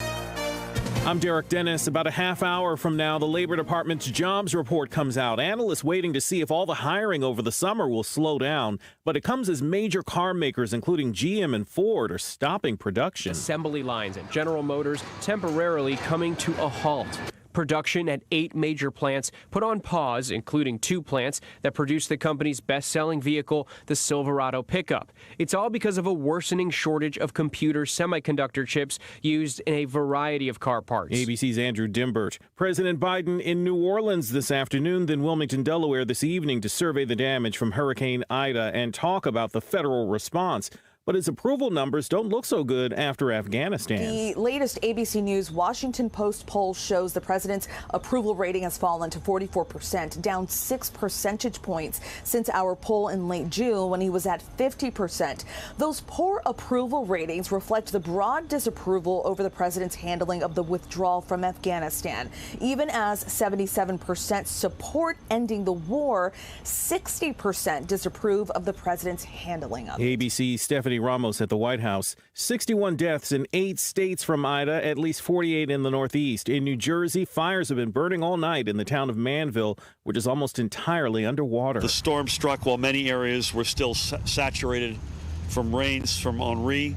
I'm Derek Dennis. About a half hour from now, the Labor Department's jobs report comes out. Analysts waiting to see if all the hiring over the summer will slow down. But it comes as major car makers, including GM and Ford, are stopping production. Assembly lines at General Motors temporarily coming to a halt. Production at 8 major plants put on pause, including 2 plants that produce the company's best-selling vehicle, the Silverado pickup. It's all because of a worsening shortage of computer semiconductor chips used in a variety of car parts. ABC's Andrew Dimbert. President Biden in New Orleans this afternoon, then Wilmington, Delaware this evening to survey the damage from Hurricane Ida and talk about the federal response. But his approval numbers don't look so good after Afghanistan. The latest ABC News Washington Post poll shows the president's approval rating has fallen to 44%, down 6 percentage points since our poll in late June when he was at 50%. Those poor approval ratings reflect the broad disapproval over the president's handling of the withdrawal from Afghanistan. Even as 77% support ending the war, 60% disapprove of the president's handling of it. ABC's Stephanie Ramos at the White House. 61 deaths in 8 states from Ida, at least 48 in the Northeast. In New Jersey, fires have been burning all night in the town of Manville, which is almost entirely underwater. The storm struck while many areas were still saturated from rains from Henri,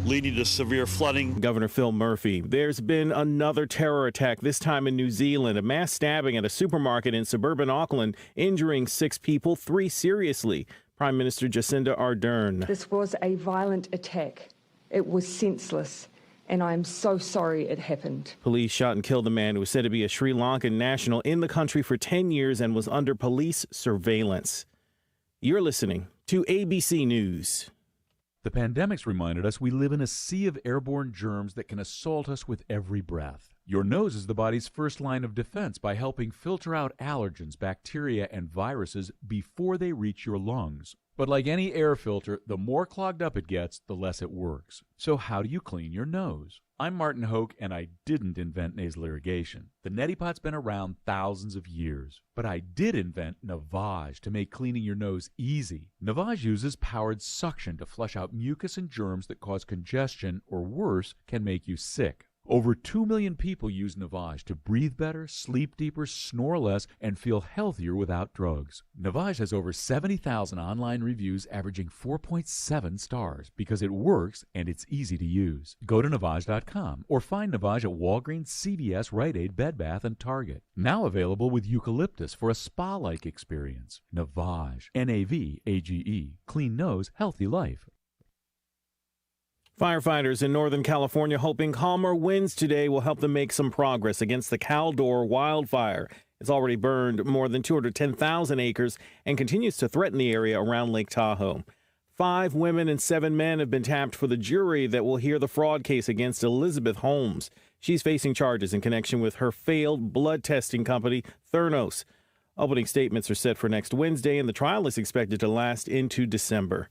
leading to severe flooding. Governor Phil Murphy. There's been another terror attack, this time in New Zealand. A mass stabbing at a supermarket in suburban Auckland, injuring 6 people, 3 seriously. Prime Minister Jacinda Ardern. This was a violent attack. It was senseless, and I am so sorry it happened. Police shot and killed a man who was said to be a Sri Lankan national in the country for 10 years and was under police surveillance. You're listening to ABC News. The pandemic's reminded us we live in a sea of airborne germs that can assault us with every breath. Your nose is the body's first line of defense by helping filter out allergens, bacteria, and viruses before they reach your lungs. But like any air filter, the more clogged up it gets, the less it works. So how do you clean your nose? I'm Martin Hoke, and I didn't invent nasal irrigation. The neti pot's been around thousands of years. But I did invent Navage to make cleaning your nose easy. Navage uses powered suction to flush out mucus and germs that cause congestion, or worse, can make you sick. Over 2 million people use Navage to breathe better, sleep deeper, snore less, and feel healthier without drugs. Navage has over 70,000 online reviews averaging 4.7 stars because it works and it's easy to use. Go to Navage.com or find Navage at Walgreens, CVS, Rite Aid, Bed Bath, and Target. Now available with eucalyptus for a spa-like experience. Navage. Navage. Clean nose, healthy life. Firefighters in Northern California hoping calmer winds today will help them make some progress against the Caldor wildfire. It's already burned more than 210,000 acres and continues to threaten the area around Lake Tahoe. 5 women and 7 men have been tapped for the jury that will hear the fraud case against Elizabeth Holmes. She's facing charges in connection with her failed blood testing company, Theranos. Opening statements are set for next Wednesday, and the trial is expected to last into December.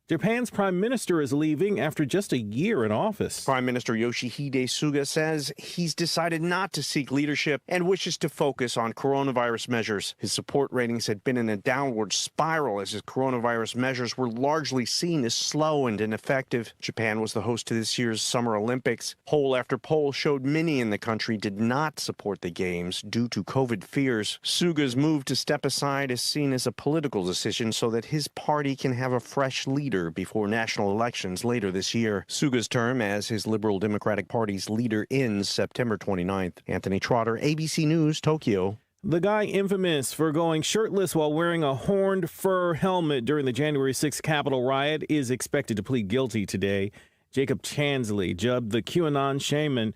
Japan's prime minister is leaving after just a year in office. Prime Minister Yoshihide Suga says he's decided not to seek leadership and wishes to focus on coronavirus measures. His support ratings had been in a downward spiral as his coronavirus measures were largely seen as slow and ineffective. Japan was the host to this year's Summer Olympics. Poll after poll showed many in the country did not support the games due to COVID fears. Suga's move to step aside is seen as a political decision so that his party can have a fresh leader before national elections later this year. Suga's term as his Liberal Democratic Party's leader ends September 29th. Anthony Trotter, ABC News, Tokyo. The guy infamous for going shirtless while wearing a horned fur helmet during the January 6th Capitol riot is expected to plead guilty today. Jacob Chansley, dubbed the QAnon shaman,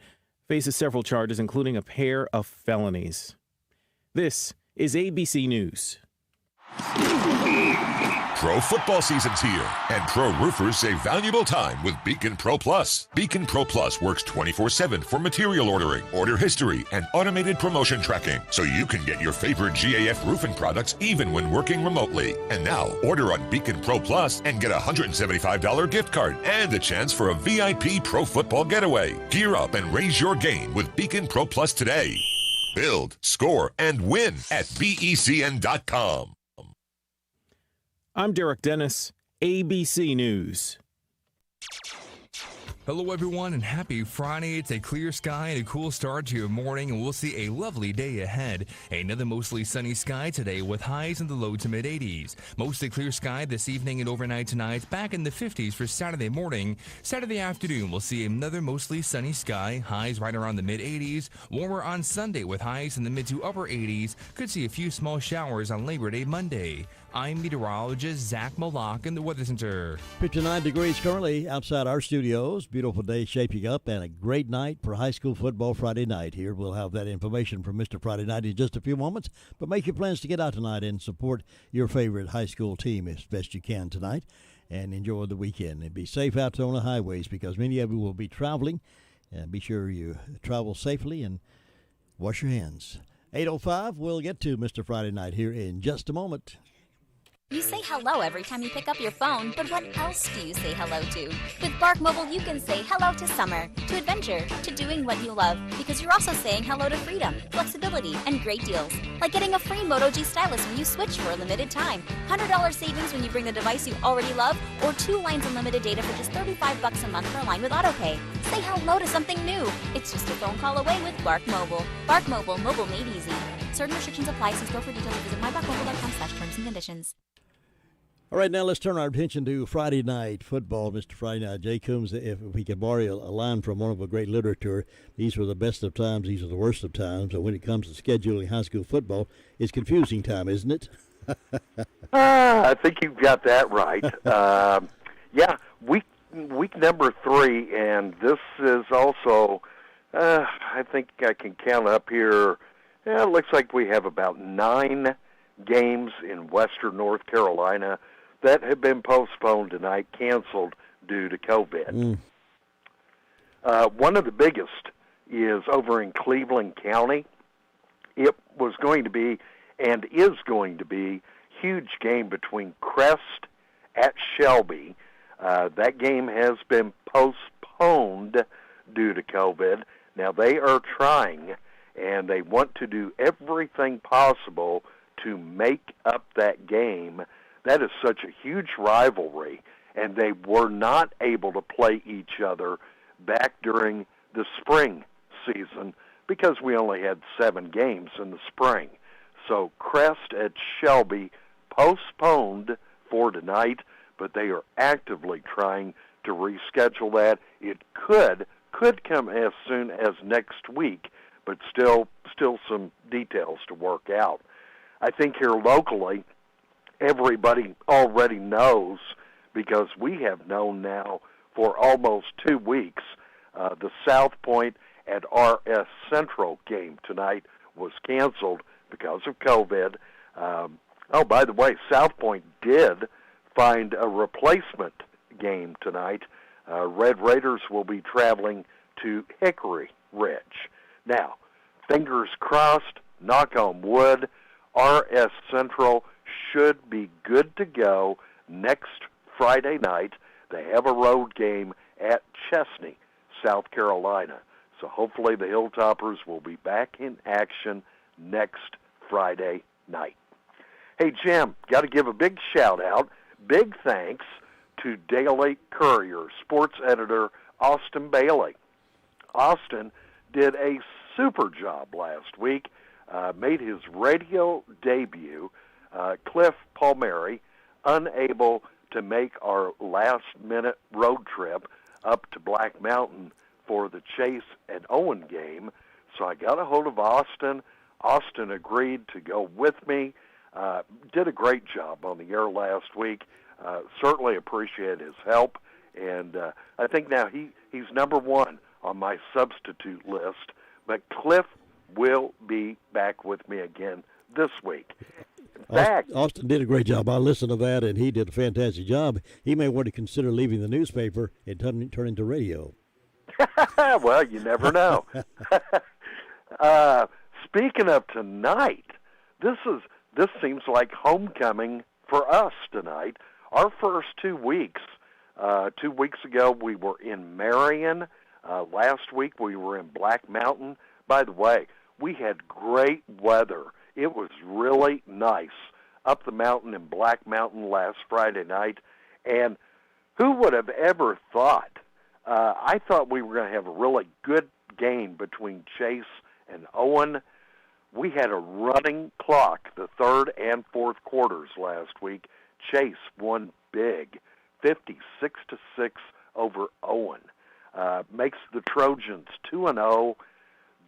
faces several charges, including a pair of felonies. This is ABC News. Pro football season's here, and pro roofers save valuable time with Beacon Pro Plus. Beacon Pro Plus works 24/7 for material ordering, order history, and automated promotion tracking, so you can get your favorite GAF roofing products even when working remotely. And now, order on Beacon Pro Plus and get a $175 gift card and a chance for a VIP pro football getaway. Gear up and raise your game with Beacon Pro Plus today. Build, score, and win at BECN.com. I'm Derek Dennis, ABC News. Hello, everyone, and happy Friday. It's a clear sky and a cool start to your morning, and we'll see a lovely day ahead. Another mostly sunny sky today with highs in the low to mid 80s. Mostly clear sky this evening and overnight tonight, back in the 50s for Saturday morning. Saturday afternoon, we'll see another mostly sunny sky, highs right around the mid 80s. Warmer on Sunday with highs in the mid to upper 80s. Could see a few small showers on Labor Day Monday. I'm meteorologist Zach Malak in the Weather Center. 59 degrees currently outside our studios. Beautiful day shaping up and a great night for high school football Friday night here. We'll have that information from Mr. Friday Night in just a few moments. But make your plans to get out tonight and support your favorite high school team as best you can tonight and enjoy the weekend. And be safe out on the highways because many of you will be traveling. And be sure you travel safely and wash your hands. 8:05, we'll get to Mr. Friday Night here in just a moment. You say hello every time you pick up your phone, but what else do you say hello to? With Bark Mobile, you can say hello to summer, to adventure, to doing what you love, because you're also saying hello to freedom, flexibility, and great deals. Like getting a free Moto G stylus when you switch for a limited time, $100 savings when you bring the device you already love, or 2 lines unlimited data for just $35 a month per line with AutoPay. Say hello to something new. It's just a phone call away with Bark Mobile. Bark Mobile, mobile made easy. Certain restrictions apply. See store for details. Visit mybarkmobile.com/terms and conditions. All right, now let's turn our attention to Friday night football. Mr. Friday Night, Jay Coombs, if we could borrow a line from one of a great literature, these were the best of times, these are the worst of times. So when it comes to scheduling high school football, it's confusing time, isn't it? I think you've got that right. Yeah, week number 3, and this is also, I think I can count up here, it looks like we have about 9 games in western North Carolina that have been postponed tonight, canceled due to COVID. One of the biggest is over in Cleveland County. It was going to be, and is going to be, huge game between Crest at Shelby. That game has been postponed due to COVID. Now, they are trying, and they want to do everything possible to make up that game. That is such a huge rivalry, and they were not able to play each other back during the spring season because we only had 7 games in the spring. So Crest at Shelby postponed for tonight, but they are actively trying to reschedule that. It could come as soon as next week, but still some details to work out. I think here locally, everybody already knows, because we have known now for almost 2 weeks, the South Point at RS Central game tonight was canceled because of COVID. Oh, by the way, South Point did find a replacement game tonight. Red Raiders will be traveling to Hickory Ridge. Now, fingers crossed, knock on wood, RS Central should be good to go next Friday night. They have a road game at Chesney, South Carolina. So hopefully the Hilltoppers will be back in action next Friday night. Hey, Jim, got to give a big shout-out, big thanks to Daily Courier sports editor Austin Bailey. Austin did a super job last week. Made his radio debut. Cliff Palmieri, unable to make our last-minute road trip up to Black Mountain for the Chase and Owen game, so I got a hold of Austin. Austin agreed to go with me. Did a great job on the air last week. Certainly appreciate his help, and I think now he's number 1 on my substitute list, but Cliff will be back with me again this week. In fact, Austin did a great job. I listened to that, and he did a fantastic job. He may want to consider leaving the newspaper and turn into radio. Well, you never know. Speaking of tonight, this seems like homecoming for us tonight. Our first 2 weeks. 2 weeks ago, we were in Marion. Last week, we were in Black Mountain. By the way, we had great weather. It was really nice up the mountain in Black Mountain last Friday night. And who would have ever thought I thought we were going to have a really good game between Chase and Owen. We had a running clock the third and fourth quarters last week. Chase won big, 56-6 over Owen. Makes the Trojans 2-0.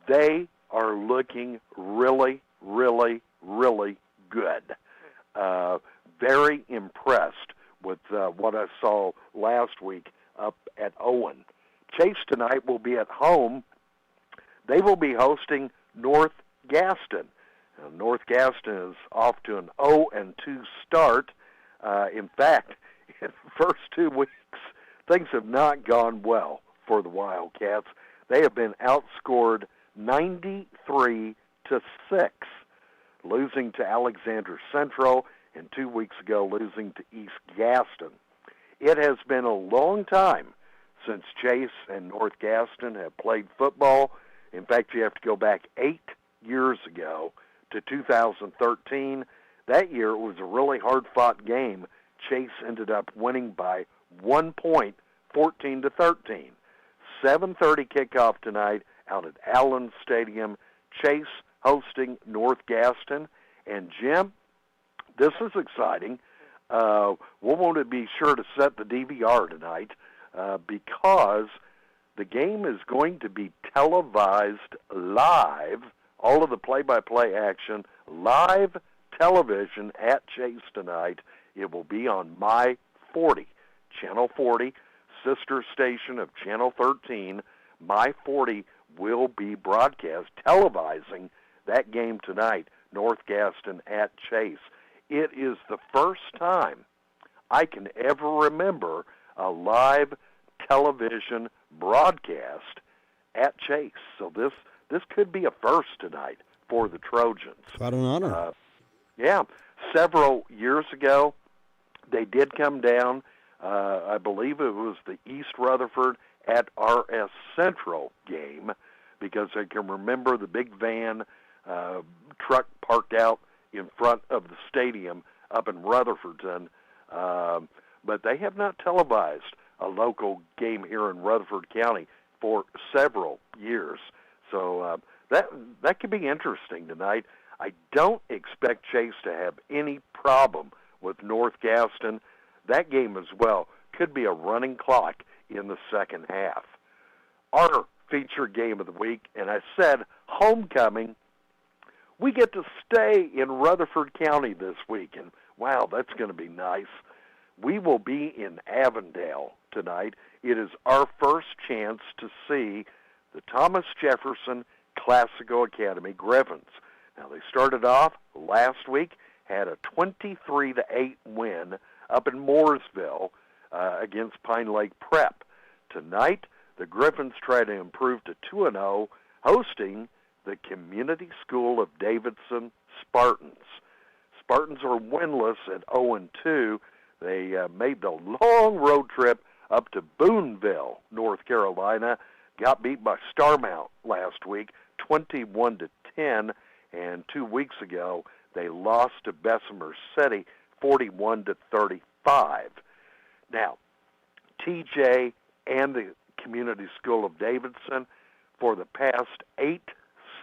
They are looking really, really, really good. Very impressed with what I saw last week up at Owen. Chase tonight will be at home. They will be hosting North Gaston. Now, North Gaston is off to an 0-2 start. In fact, in the first 2 weeks, things have not gone well for the Wildcats. They have been outscored 93-6, losing to Alexander Central, and 2 weeks ago losing to East Gaston. It has been a long time since Chase and North Gaston have played football. In fact, you have to go back 8 years ago to 2013. That year, it was a really hard-fought game. Chase ended up winning by 1 point, 14-13. 7:30 kickoff tonight out at Allen Stadium. Chase hosting North Gaston. And, Jim, this is exciting. We'll want to be sure to set the DVR tonight because the game is going to be televised live, all of the play-by-play action, live television at Chase tonight. It will be on My 40, Channel 40, sister station of Channel 13. My 40 will be broadcast, televising that game tonight, North Gaston at Chase. It is the first time I can ever remember a live television broadcast at Chase. So this could be a first tonight for the Trojans. Quite an honor. Yeah. Several years ago, they did come down. I believe it was the East Rutherford at RS Central game, because I can remember the big van truck parked out in front of the stadium up in Rutherfordton. But they have not televised a local game here in Rutherford County for several years. So that could be interesting tonight. I don't expect Chase to have any problem with North Gaston. That game as well could be a running clock in the second half. Our featured game of the week, and I said homecoming, we get to stay in Rutherford County this week, and wow, that's going to be nice. We will be in Avondale tonight. It is our first chance to see the Thomas Jefferson Classical Academy Griffins. Now, they started off last week, had a 23-8 win up in Mooresville against Pine Lake Prep. Tonight, the Griffins try to improve to 2-0, hosting the Community School of Davidson Spartans. Spartans are winless at 0-2. They made the long road trip up to Boonville, North Carolina, got beat by Starmount last week, 21-10, and 2 weeks ago they lost to Bessemer City, 41-35. Now, TJ and the Community School of Davidson, for the past 8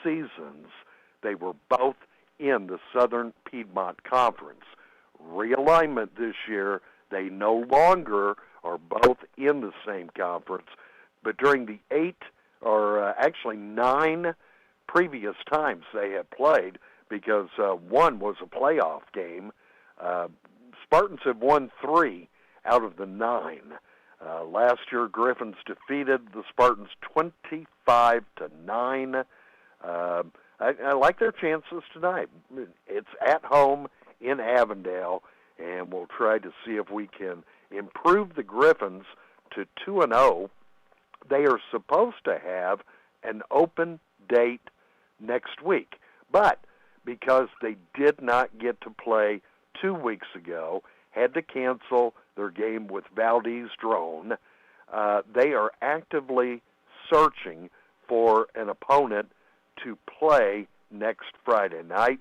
seasons, they were both in the Southern Piedmont Conference. Realignment this year, they no longer are both in the same conference, but during the 9 previous times they have played, because one was a playoff game, Spartans have won 3 out of the 9. Last year, Griffins defeated the Spartans 25-9. I like their chances tonight. It's at home in Avondale, and we'll try to see if we can improve the Griffins to 2-0. They are supposed to have an open date next week, but because they did not get to play 2 weeks ago, had to cancel their game with Valdez Drone, they are actively searching for an opponent to play next Friday night.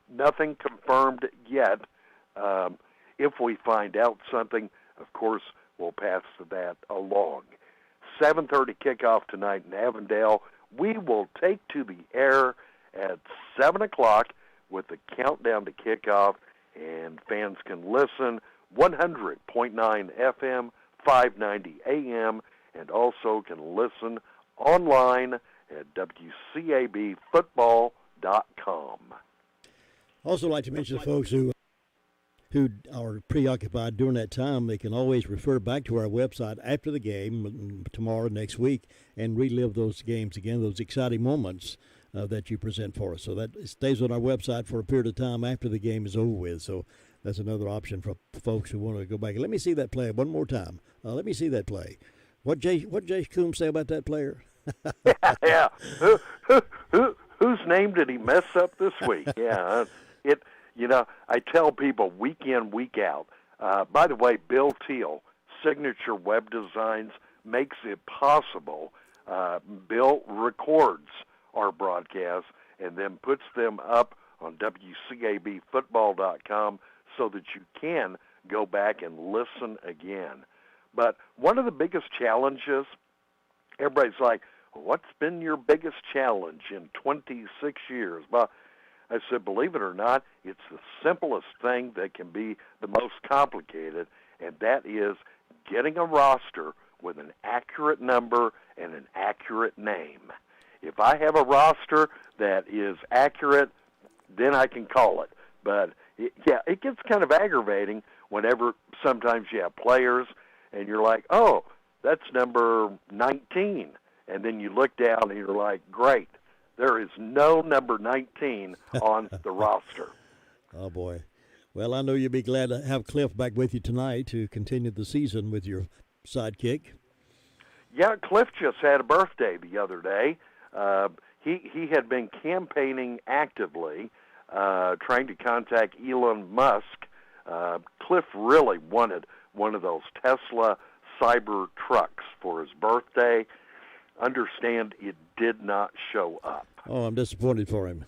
Nothing confirmed yet. If we find out something, of course, we'll pass that along. 7:30 kickoff tonight in Avondale. We will take to the air at 7 o'clock with the countdown to kickoff, and fans can listen 100.9 FM, 590 AM, and also can listen online at WCABfootball.com. Also like to mention to folks who are preoccupied during that time, they can always refer back to our website after the game tomorrow, next week, and relive those games again, those exciting moments that you present for us. So that stays on our website for a period of time after the game is over with. So that's another option for folks who want to go back. Let me see that play one more time. Let me see that play. What Jay Coombs say about that player? Yeah. Whose name did he mess up this week? Yeah. I tell people week in, week out. By the way, Bill Teal, Signature Web Designs, makes it possible. Bill records our broadcasts and then puts them up on WCABfootball.com so that you can go back and listen again. But one of the biggest challenges, everybody's like, what's been your biggest challenge in 26 years? Well, I said, believe it or not, it's the simplest thing that can be the most complicated, and that is getting a roster with an accurate number and an accurate name. If I have a roster that is accurate, then I can call it. But, it gets kind of aggravating whenever sometimes you have players and you're like, oh, that's number 19. And then you look down and you're like, great, there is no number 19 on the roster. Oh, boy. Well, I know you'll be glad to have Cliff back with you tonight to continue the season with your sidekick. Yeah, Cliff just had a birthday the other day. He had been campaigning actively, trying to contact Elon Musk. Cliff really wanted one of those Tesla Cyber trucks for his birthday. Understand it did not show up. Oh, I'm disappointed for him.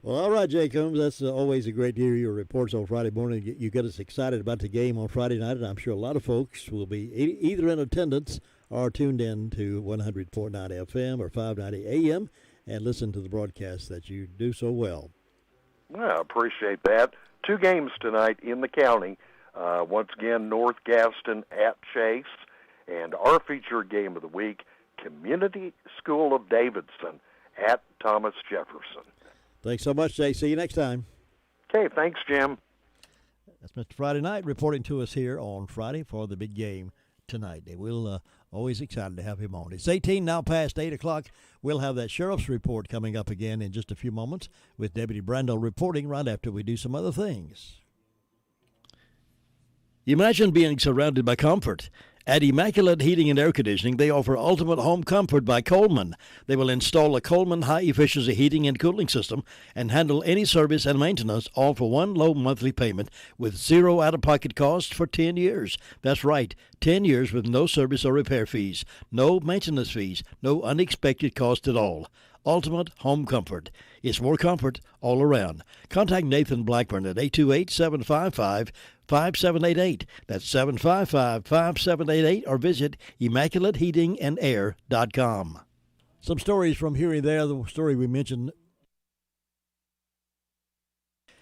Well, all right, Jay Combs, that's always a great to hear your reports on Friday morning. You get us excited about the game on Friday night, and I'm sure a lot of folks will be either in attendance or tuned in to 100.9 FM or 590 AM and listen to the broadcast that you do so well. Well, I appreciate that. 2 games tonight in the county. Once again, North Gaston at Chase, and our featured game of the week, Community School of Davidson at Thomas Jefferson. Thanks so much, Jay. See you next time. Okay, thanks, Jim. That's Mr. Friday Night reporting to us here on Friday for the big game tonight. We'll always excited to have him on. It's 18 now past 8 o'clock. We'll have that sheriff's report coming up again in just a few moments with Deputy Brando reporting right after we do some other things. Imagine being surrounded by comfort. At Immaculate Heating and Air Conditioning, they offer ultimate home comfort by Coleman. They will install a Coleman high-efficiency heating and cooling system and handle any service and maintenance, all for one low monthly payment with zero out-of-pocket costs for 10 years. That's right, 10 years with no service or repair fees, no maintenance fees, no unexpected cost at all. Ultimate home comfort. It's more comfort all around. Contact Nathan Blackburn at 828-755-5788. That's 755-5788, or visit ImmaculateHeatingandAir.com. Some stories from here and there. The story we mentioned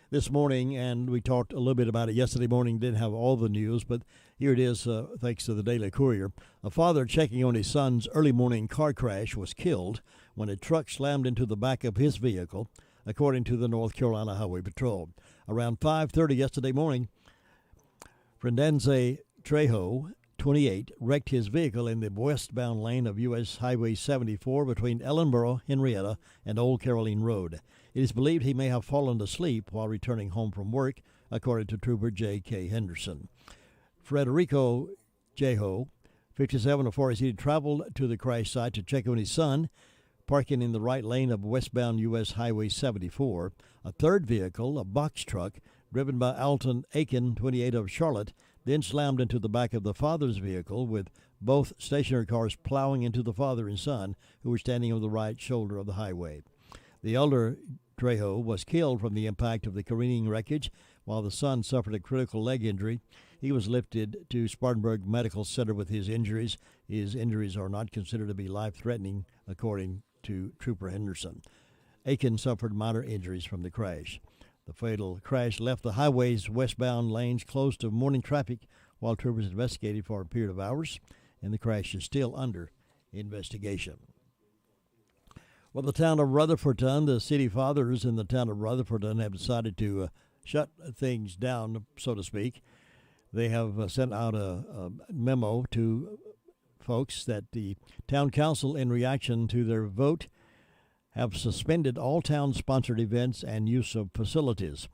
this morning, and we talked a little bit about it yesterday morning. Didn't have all the news, but here it is, thanks to the Daily Courier. A father checking on his son's early morning car crash was killed when a truck slammed into the back of his vehicle, according to the North Carolina Highway Patrol. Around 5:30 yesterday morning, Fernandez Trejo, 28, wrecked his vehicle in the westbound lane of U.S. Highway 74 between Ellenboro, Henrietta, and Old Caroline Road. It is believed he may have fallen asleep while returning home from work, according to Trooper J.K. Henderson. Frederico Jeho, 57 of Forest City, traveled to the crash site to check on his son, parking in the right lane of westbound U.S. Highway 74. A third vehicle, a box truck, driven by Alton Aiken, 28 of Charlotte, then slammed into the back of the father's vehicle, with both stationary cars plowing into the father and son, who were standing on the right shoulder of the highway. The elder Trejo was killed from the impact of the careening wreckage, while the son suffered a critical leg injury. He was lifted to Spartanburg Medical Center with his injuries. His injuries are not considered to be life-threatening, according to Trooper Henderson. Aiken suffered minor injuries from the crash. The fatal crash left the highway's westbound lanes closed to morning traffic while troopers investigated for a period of hours, and the crash is still under investigation. Well, the town of Rutherfordton, the city fathers in the town of Rutherfordton have decided to shut things down, so to speak. They have sent out a memo to folks that the town council, in reaction to their vote, have suspended all town-sponsored events and use of facilities.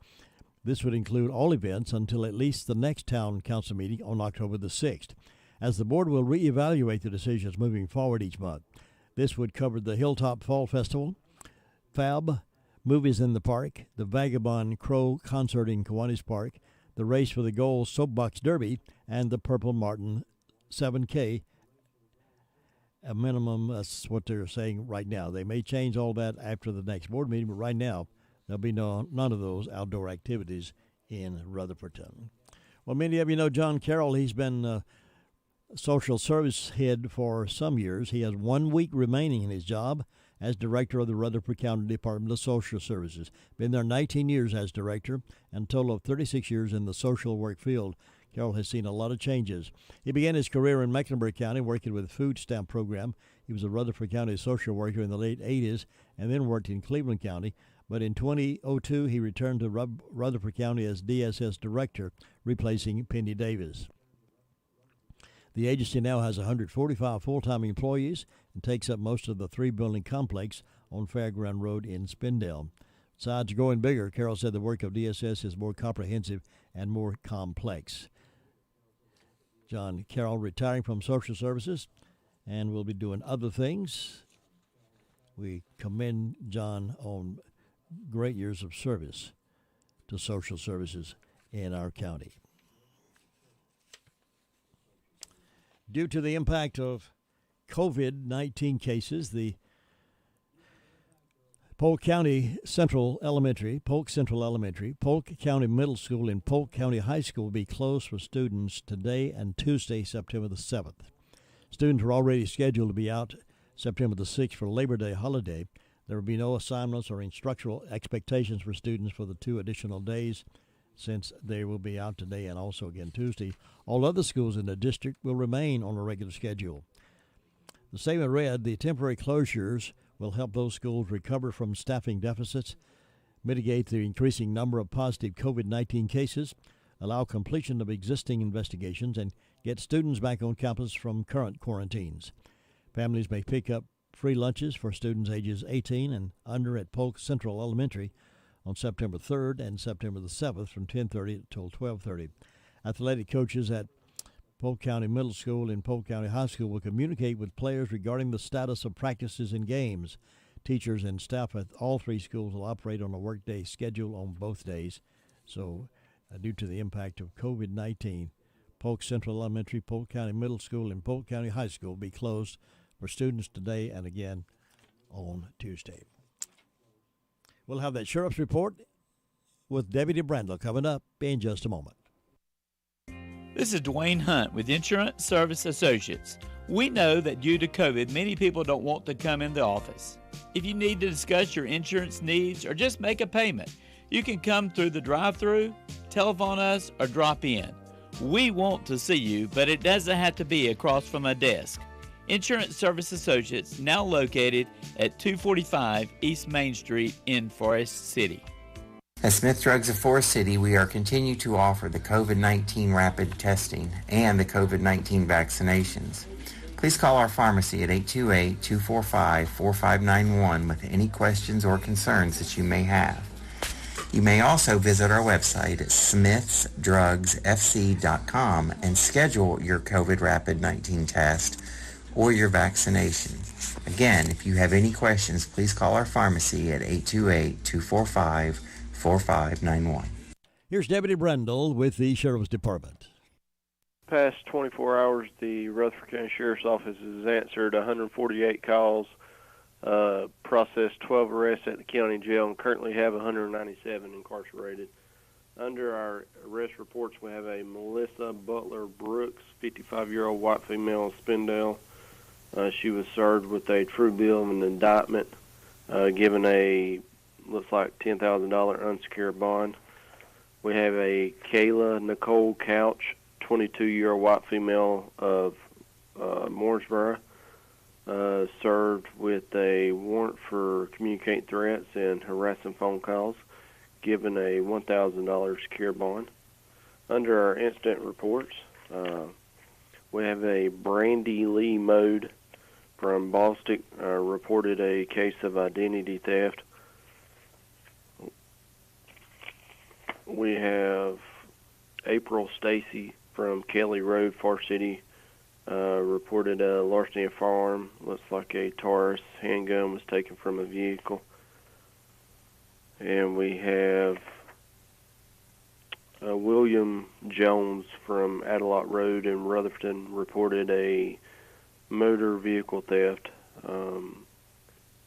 This would include all events until at least the next town council meeting on October the 6th, as the board will reevaluate the decisions moving forward each month. This would cover the Hilltop Fall Festival, FAB, Movies in the Park, the Vagabond Crow Concert in Kiwanis Park, the Race for the Gold Soapbox Derby, and the Purple Martin 7K. A minimum, that's what they're saying right now. They may change all that after the next board meeting, but right now there'll be none of those outdoor activities in Rutherfordton. Well, many of you know John Carroll. He's been social service head for some years. He has 1 week remaining in his job as director of the Rutherford County Department of Social Services. Been there 19 years as director and a total of 36 years in the social work field. Carroll has seen a lot of changes. He began his career in Mecklenburg County working with the food stamp program. He was a Rutherford County social worker in the late 80s and then worked in Cleveland County. But in 2002, he returned to Rutherford County as DSS director, replacing Penny Davis. The agency now has 145 full-time employees and takes up most of the three-building complex on Fairground Road in Spindale. Besides growing bigger, Carroll said the work of DSS is more comprehensive and more complex. John Carroll retiring from social services and will be doing other things. We commend John on great years of service to social services in our county. Due to the impact of COVID-19 cases, the Polk Central Elementary, Polk County Middle School, and Polk County High School will be closed for students today and Tuesday, September the 7th. Students are already scheduled to be out September the 6th for Labor Day holiday. There will be no assignments or instructional expectations for students for the 2 additional days, since they will be out today and also again Tuesday. All other schools in the district will remain on a regular schedule. The statement read, the temporary closures will help those schools recover from staffing deficits, mitigate the increasing number of positive COVID-19 cases, allow completion of existing investigations, and get students back on campus from current quarantines. Families may pick up free lunches for students ages 18 and under at Polk Central Elementary on September 3rd and September the 7th from 10:30 until 12:30. Athletic coaches at Polk County Middle School and Polk County High School will communicate with players regarding the status of practices and games. Teachers and staff at all 3 schools will operate on a workday schedule on both days. So, due to the impact of COVID-19, Polk Central Elementary, Polk County Middle School, and Polk County High School will be closed for students today and again on Tuesday. We'll have that sheriff's report with Deputy Brandel coming up in just a moment. This is Dwayne Hunt with Insurance Service Associates. We know that due to COVID, many people don't want to come in the office. If you need to discuss your insurance needs or just make a payment, you can come through the drive-thru, telephone us, or drop in. We want to see you, but it doesn't have to be across from a desk. Insurance Service Associates, now located at 245 East Main Street in Forest City. At Smith Drugs of Forest City, we are continuing to offer the COVID-19 rapid testing and the COVID-19 vaccinations. Please call our pharmacy at 828-245-4591 with any questions or concerns that you may have. You may also visit our website at smithsdrugsfc.com and schedule your COVID rapid 19 test or your vaccination. Again, if you have any questions, please call our pharmacy at 828-245-4591. Here's Deputy Brendel with the Sheriff's Department. Past 24 hours, the Rutherford County Sheriff's Office has answered 148 calls processed 12 arrests at the county jail and currently have 197 incarcerated. Under our arrest reports, we have a Melissa Butler Brooks, 55-year-old white female in Spindale. She was served with a true bill of an indictment, given a, looks like, $10,000 unsecured bond. We have a Kayla Nicole Couch, 22-year-old white female of Mooresboro, served with a warrant for communicating threats and harassing phone calls, given a $1,000 secure bond. Under our incident reports, we have a Brandy Lee Mode from Bostic reported a case of identity theft. We have April Stacy from Kelly Road, Far City, reported a larceny of firearm. Looks like a Taurus handgun was taken from a vehicle. And we have William Jones from Adelot Road in Rutherford reported a motor vehicle theft and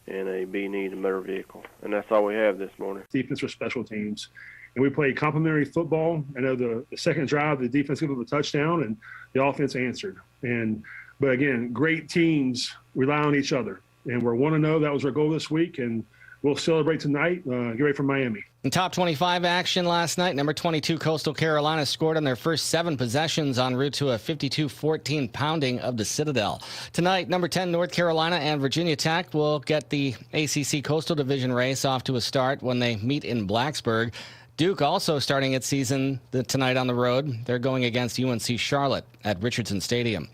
a B&E to motor vehicle. And that's all we have this morning. Defense or special teams. And we played complementary football. I know the second drive, the defense gave up a touchdown, and the offense answered. But again, great teams rely on each other. And we're 1-0. That was our goal this week, and we'll celebrate tonight. Get ready for Miami. In top 25 action last night, number 22 Coastal Carolina scored on their first 7 possessions en route to a 52-14 pounding of the Citadel. Tonight, number 10 North Carolina and Virginia Tech will get the ACC Coastal Division race off to a start when they meet in Blacksburg. Duke also starting its season tonight on the road. They're going against UNC Charlotte at Richardson Stadium.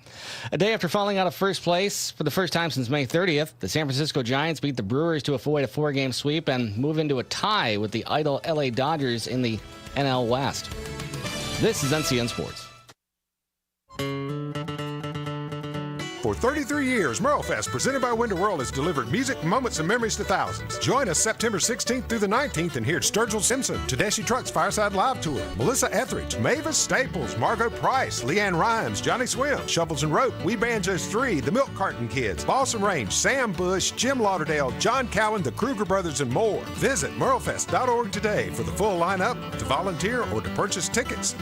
A day after falling out of first place for the first time since May 30th, the San Francisco Giants beat the Brewers to avoid a 4-game sweep and move into a tie with the idle LA Dodgers in the NL West. This is NCN Sports. For 33 years, Merlefest, presented by Winter World, has delivered music, moments, and memories to thousands. Join us September 16th through the 19th and hear Sturgill Simpson, Tedeschi Trucks Fireside Live Tour, Melissa Etheridge, Mavis Staples, Margot Price, Leanne Rhymes, Johnny Swim, Shovels and Rope, We Banjos 3, The Milk Carton Kids, Balsam Range, Sam Bush, Jim Lauderdale, John Cowan, the Kruger Brothers, and more. Visit merlefest.org today for the full lineup, to volunteer, or to purchase tickets.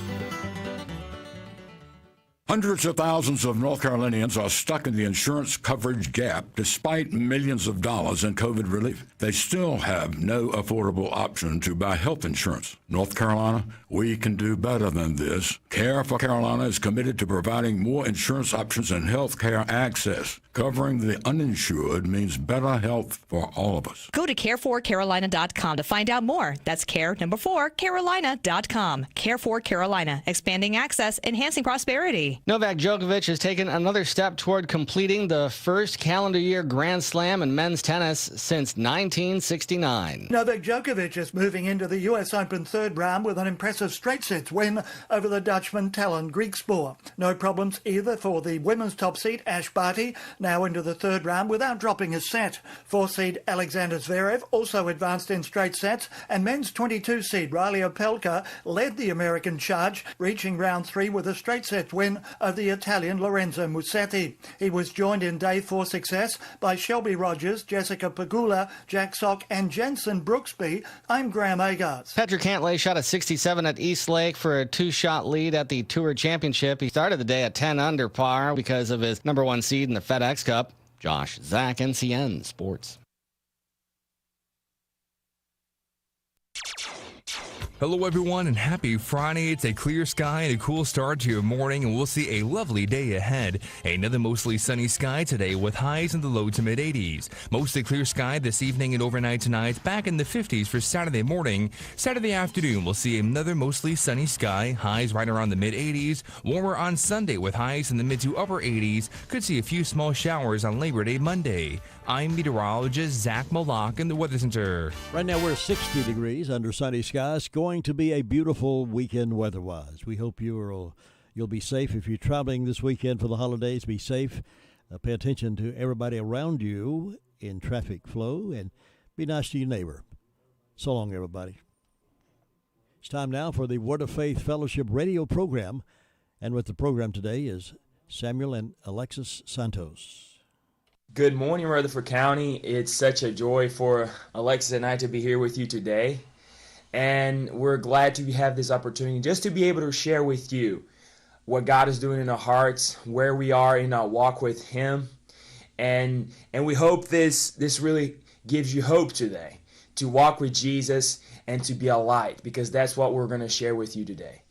Hundreds of thousands of North Carolinians are stuck in the insurance coverage gap despite millions of dollars in COVID relief. They still have no affordable option to buy health insurance. North Carolina, we can do better than this. Care for Carolina is committed to providing more insurance options and health care access. Covering the uninsured means better health for all of us. Go to care4carolina.com to find out more. That's care4carolina.com. Care for Carolina, expanding access, enhancing prosperity. Novak Djokovic has taken another step toward completing the first calendar year Grand Slam in men's tennis since 1969. Novak Djokovic is moving into the US Open third round with an impressive straight sets win over the Dutchman Talon Griekspoor. No problems either for the women's top seed Ash Barty, now into the third round without dropping a set. 4 seed Alexander Zverev also advanced in straight sets, and men's 22 seed Riley Opelka led the American charge, reaching round 3 with a straight set win over the Italian Lorenzo Musetti. He was joined in day 4 success by Shelby Rogers, Jessica Pegula, Jack Sock and Jensen Brooksby. I'm Graham Agars. Patrick Cantlay shot a 67 at East Lake for a 2-shot lead at the Tour Championship. He started the day at 10 under par because of his number 1 seed in the FedEx Cup. Josh Zach, NCN Sports. Hello, everyone, and happy Friday. It's a clear sky and a cool start to your morning, and we'll see a lovely day ahead. Another mostly sunny sky today with highs in the low to mid-80s. Mostly clear sky this evening and overnight tonight. Back in the 50s for Saturday morning. Saturday afternoon, we'll see another mostly sunny sky. Highs right around the mid-80s. Warmer on Sunday with highs in the mid to upper 80s. Could see a few small showers on Labor Day Monday. I'm meteorologist Zach Moloch in the Weather Center. Right now we're 60 degrees under sunny skies. Going to be a beautiful weekend weather-wise. We hope you'll be safe if you're traveling this weekend for the holidays. Be safe. Pay attention to everybody around you in traffic flow, and be nice to your neighbor. So long, everybody. It's time now for the Word of Faith Fellowship radio program, and with the program today is Samuel and Alexis Santos. Good morning, Rutherford County. It's such a joy for Alexis and I to be here with you today. And we're glad to have this opportunity just to be able to share with you what God is doing in our hearts, where we are in our walk with Him. And we hope this really gives you hope today to walk with Jesus and to be a light, because that's what we're going to share with you today.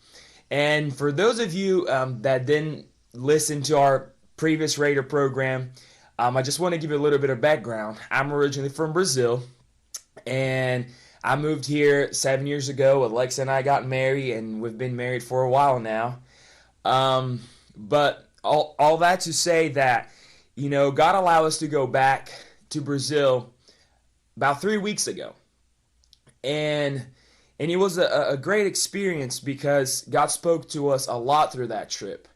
And for those of you that didn't listen to our previous radio program, I just want to give you a little bit of background. I'm originally from Brazil, and I moved here 7 years ago. Alexa and I got married, and we've been married for a while now. But all that to say that, God allowed us to go back to Brazil about 3 weeks ago. And it was a great experience because God spoke to us a lot through that trip.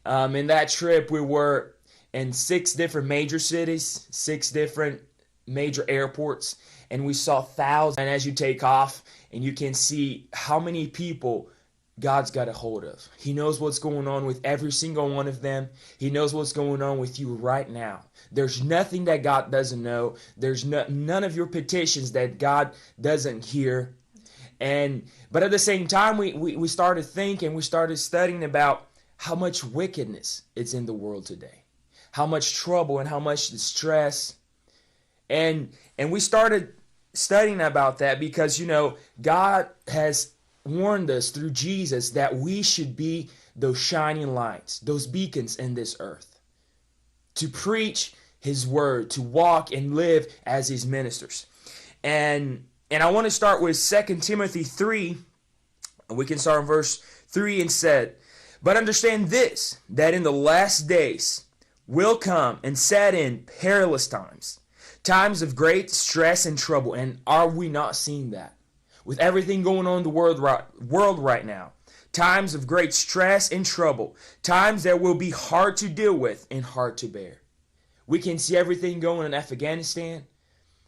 In that trip, we were in 6 different major cities, 6 different major airports, and we saw thousands. And as you take off, and you can see how many people God's got a hold of. He knows what's going on with every single one of them. He knows what's going on with you right now. There's nothing that God doesn't know. There's none of your petitions that God doesn't hear. But at the same time, we started thinking, we started studying about how much wickedness is in the world today. How much trouble and how much distress. And we started studying about that because, God has warned us through Jesus that we should be those shining lights, those beacons in this earth, to preach His word, to walk and live as His ministers. And I want to start with 2 Timothy 3. We can start in verse 3 and said, "But understand this, that in the last days will come and set in perilous times, times of great stress and trouble." And are we not seeing that? With everything going on in the world right now, times of great stress and trouble, times that will be hard to deal with and hard to bear. We can see everything going in Afghanistan.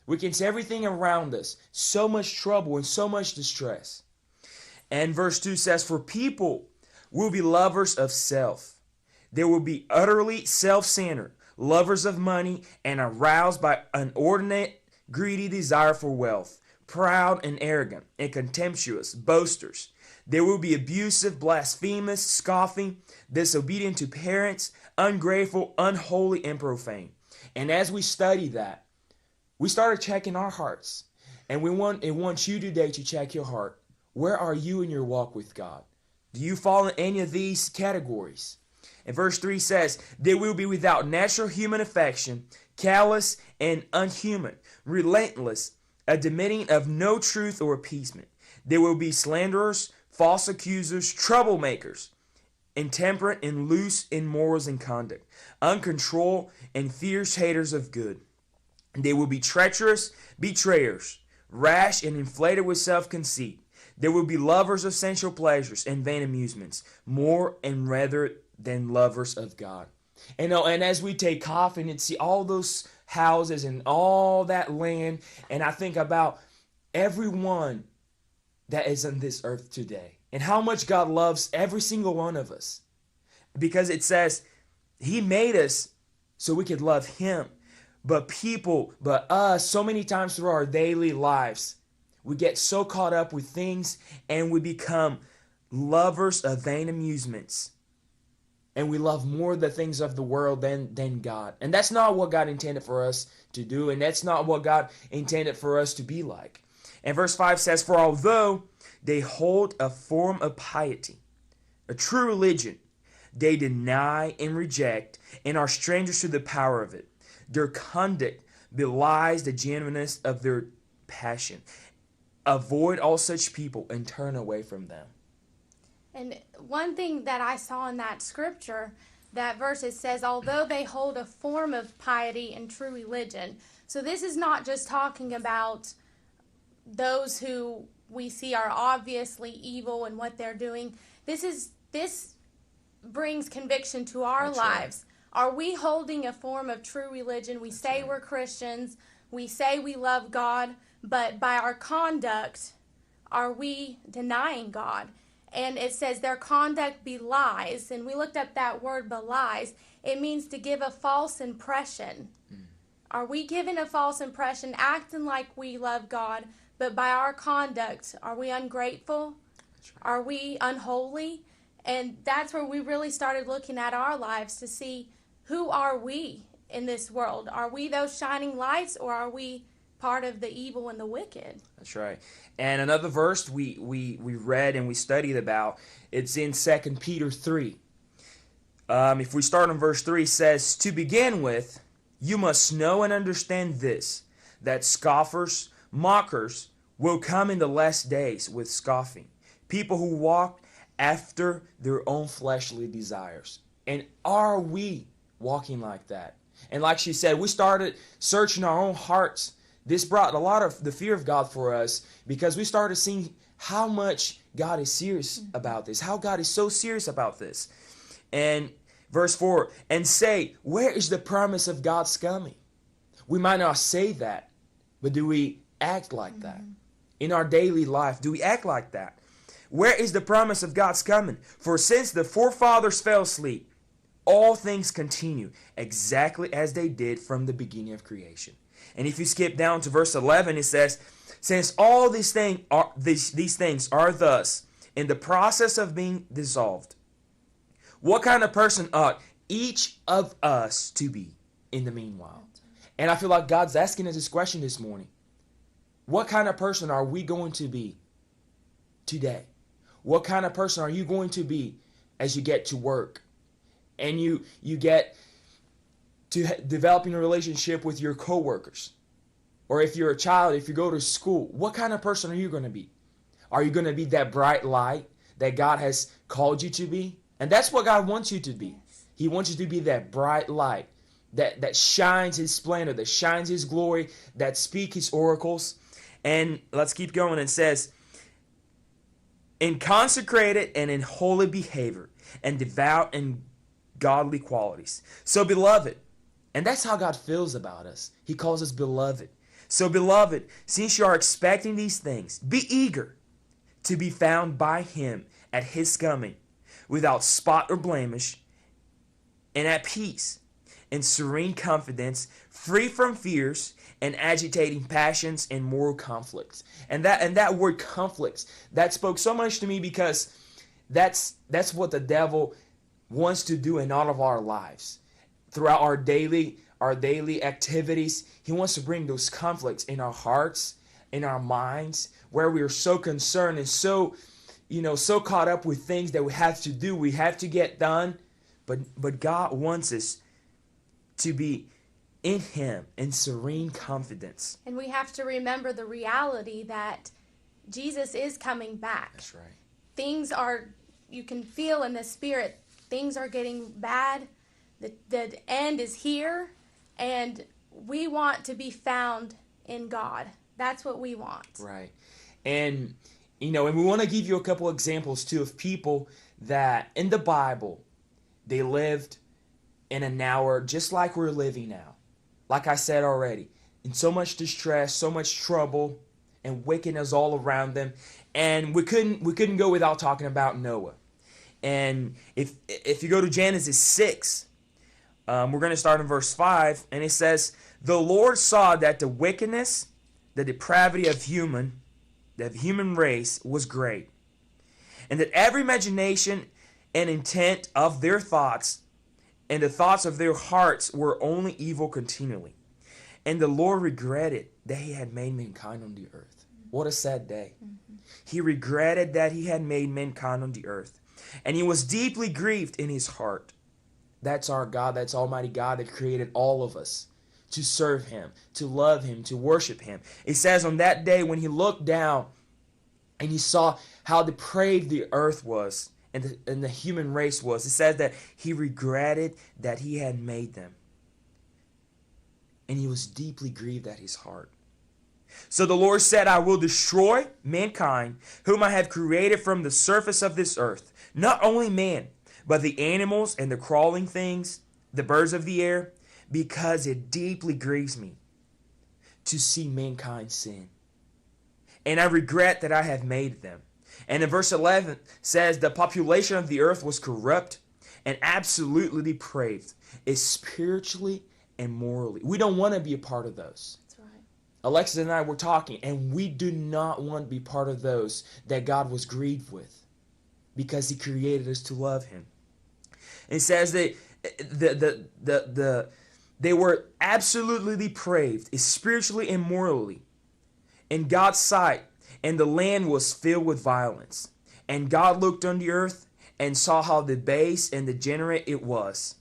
We can see everything around us. So much trouble and so much distress. And verse 2 says, "For people will be lovers of self. They will be utterly self-centered, lovers of money, and aroused by an inordinate, greedy desire for wealth, proud and arrogant, and contemptuous, boasters. They will be abusive, blasphemous, scoffing, disobedient to parents, ungrateful, unholy, and profane." And as we study that, we started checking our hearts. And we want you today to check your heart. Where are you in your walk with God? Do you fall in any of these categories? And verse 3 says, "They will be without natural human affection, callous and unhuman, relentless, admitting of no truth or appeasement. They will be slanderers, false accusers, troublemakers, intemperate and loose in morals and conduct, uncontrolled and fierce haters of good. They will be treacherous, betrayers, rash and inflated with self-conceit. They will be lovers of sensual pleasures and vain amusements, more and rather than lovers of God." And as we take off and see all those houses and all that land, and I think about everyone that is on this earth today and how much God loves every single one of us, because it says He made us so we could love Him. But us, so many times through our daily lives, we get so caught up with things and we become lovers of vain amusements. And we love more the things of the world than God. And that's not what God intended for us to do. And that's not what God intended for us to be like. And verse 5 says, "For although they hold a form of piety, a true religion, they deny and reject and are strangers to the power of it. Their conduct belies the genuineness of their passion. Avoid all such people and turn away from them." And one thing that I saw in that scripture, that verse, it says, "Although they hold a form of piety and true religion." So this is not just talking about those who we see are obviously evil and what they're doing. This brings conviction to our lives. Right. Are we holding a form of true religion? We say we're Christians. We say we love God. But by our conduct, are we denying God? And it says their conduct belies. And we looked up that word belies. It means to give a false impression. Are we giving a false impression, acting like we love God, but by our conduct, are we ungrateful? Are we unholy? And that's where we really started looking at our lives to see, who are we in this world? Are we those shining lights, or are we part of the evil and the wicked? That's right. And another verse we read and we studied about, it's in 2 Peter 3. If we start on verse 3, it says, "To begin with, you must know and understand this, that scoffers, mockers, will come in the last days with scoffing, people who walk after their own fleshly desires." And are we walking like that? And like she said, we started searching our own hearts. This brought a lot of the fear of God for us, because we started seeing how much God is serious about this, how God is so serious about this. And verse 4, "And say, where is the promise of God's coming?" We might not say that, but do we act like that? In our daily life, do we act like that? Where is the promise of God's coming? For since the forefathers fell asleep, all things continue exactly as they did from the beginning of creation. And if you skip down to verse 11, it says, "Since all these things are thus in the process of being dissolved, what kind of person ought each of us to be in the meanwhile?" And I feel like God's asking us this question this morning. What kind of person are we going to be today? What kind of person are you going to be as you get to work and you get to developing a relationship with your coworkers? Or if you're a child, if you go to school, what kind of person are you going to be? Are you going to be that bright light that God has called you to be? And that's what God wants you to be. He wants you to be that bright light that shines His splendor, that shines His glory, that speaks His oracles. And let's keep going. It says, "In consecrated and in holy behavior, and devout and godly qualities. So beloved," and that's how God feels about us. He calls us beloved. "So beloved, since you are expecting these things, be eager to be found by Him at His coming, without spot or blemish, and at peace, in serene confidence, free from fears and agitating passions and moral conflicts." And that word conflicts, that spoke so much to me, because that's what the devil wants to do in all of our lives. Throughout our daily activities, he wants to bring those conflicts in our hearts, in our minds, where we are so concerned and so caught up with things that we have to do, we have to get done. But God wants us to be in Him in serene confidence. And we have to remember the reality that Jesus is coming back. That's right. Things are, you can feel in the spirit, things are getting bad. The end is here, and we want to be found in God. That's what we want. Right. And we want to give you a couple examples too of people that in the Bible, they lived in an hour just like we're living now. Like I said already, in so much distress, so much trouble, and wickedness all around them. And we couldn't go without talking about Noah. And if you go to Genesis 6, we're going to start in verse 5, and it says, "The Lord saw that the wickedness, the depravity of the human race was great, and that every imagination and intent of their thoughts and the thoughts of their hearts were only evil continually. And the Lord regretted that He had made mankind on the earth." What a sad day. He regretted that He had made mankind on the earth, and He was deeply grieved in His heart. That's our God. That's Almighty God that created all of us to serve Him, to love Him, to worship Him. It says on that day when He looked down and He saw how depraved the earth was and the human race was, it says that He regretted that He had made them. And He was deeply grieved at His heart. So the Lord said, "I will destroy mankind, whom I have created from the surface of this earth. Not only man, but the animals and the crawling things, the birds of the air, because it deeply grieves me to see mankind sin. And I regret that I have made them." And in verse 11 says, "The population of the earth was corrupt and absolutely depraved, is spiritually and morally. We don't want to be a part of those. That's right. Alexis and I were talking, and we do not want to be part of those that God was grieved with, because he created us to love him. It says that they were absolutely depraved, spiritually and morally, in God's sight, and the land was filled with violence. And God looked on the earth and saw how debased and degenerate it was.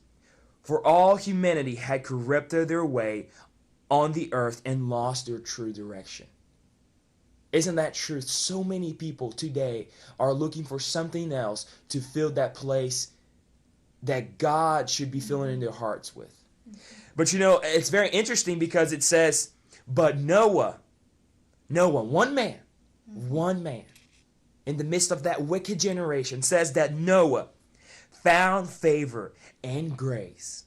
For all humanity had corrupted their way on the earth and lost their true direction. Isn't that true? So many people today are looking for something else to fill that place that God should be filling in their hearts with. But you know, it's very interesting because it says, but Noah, one man, in the midst of that wicked generation, says that Noah found favor and grace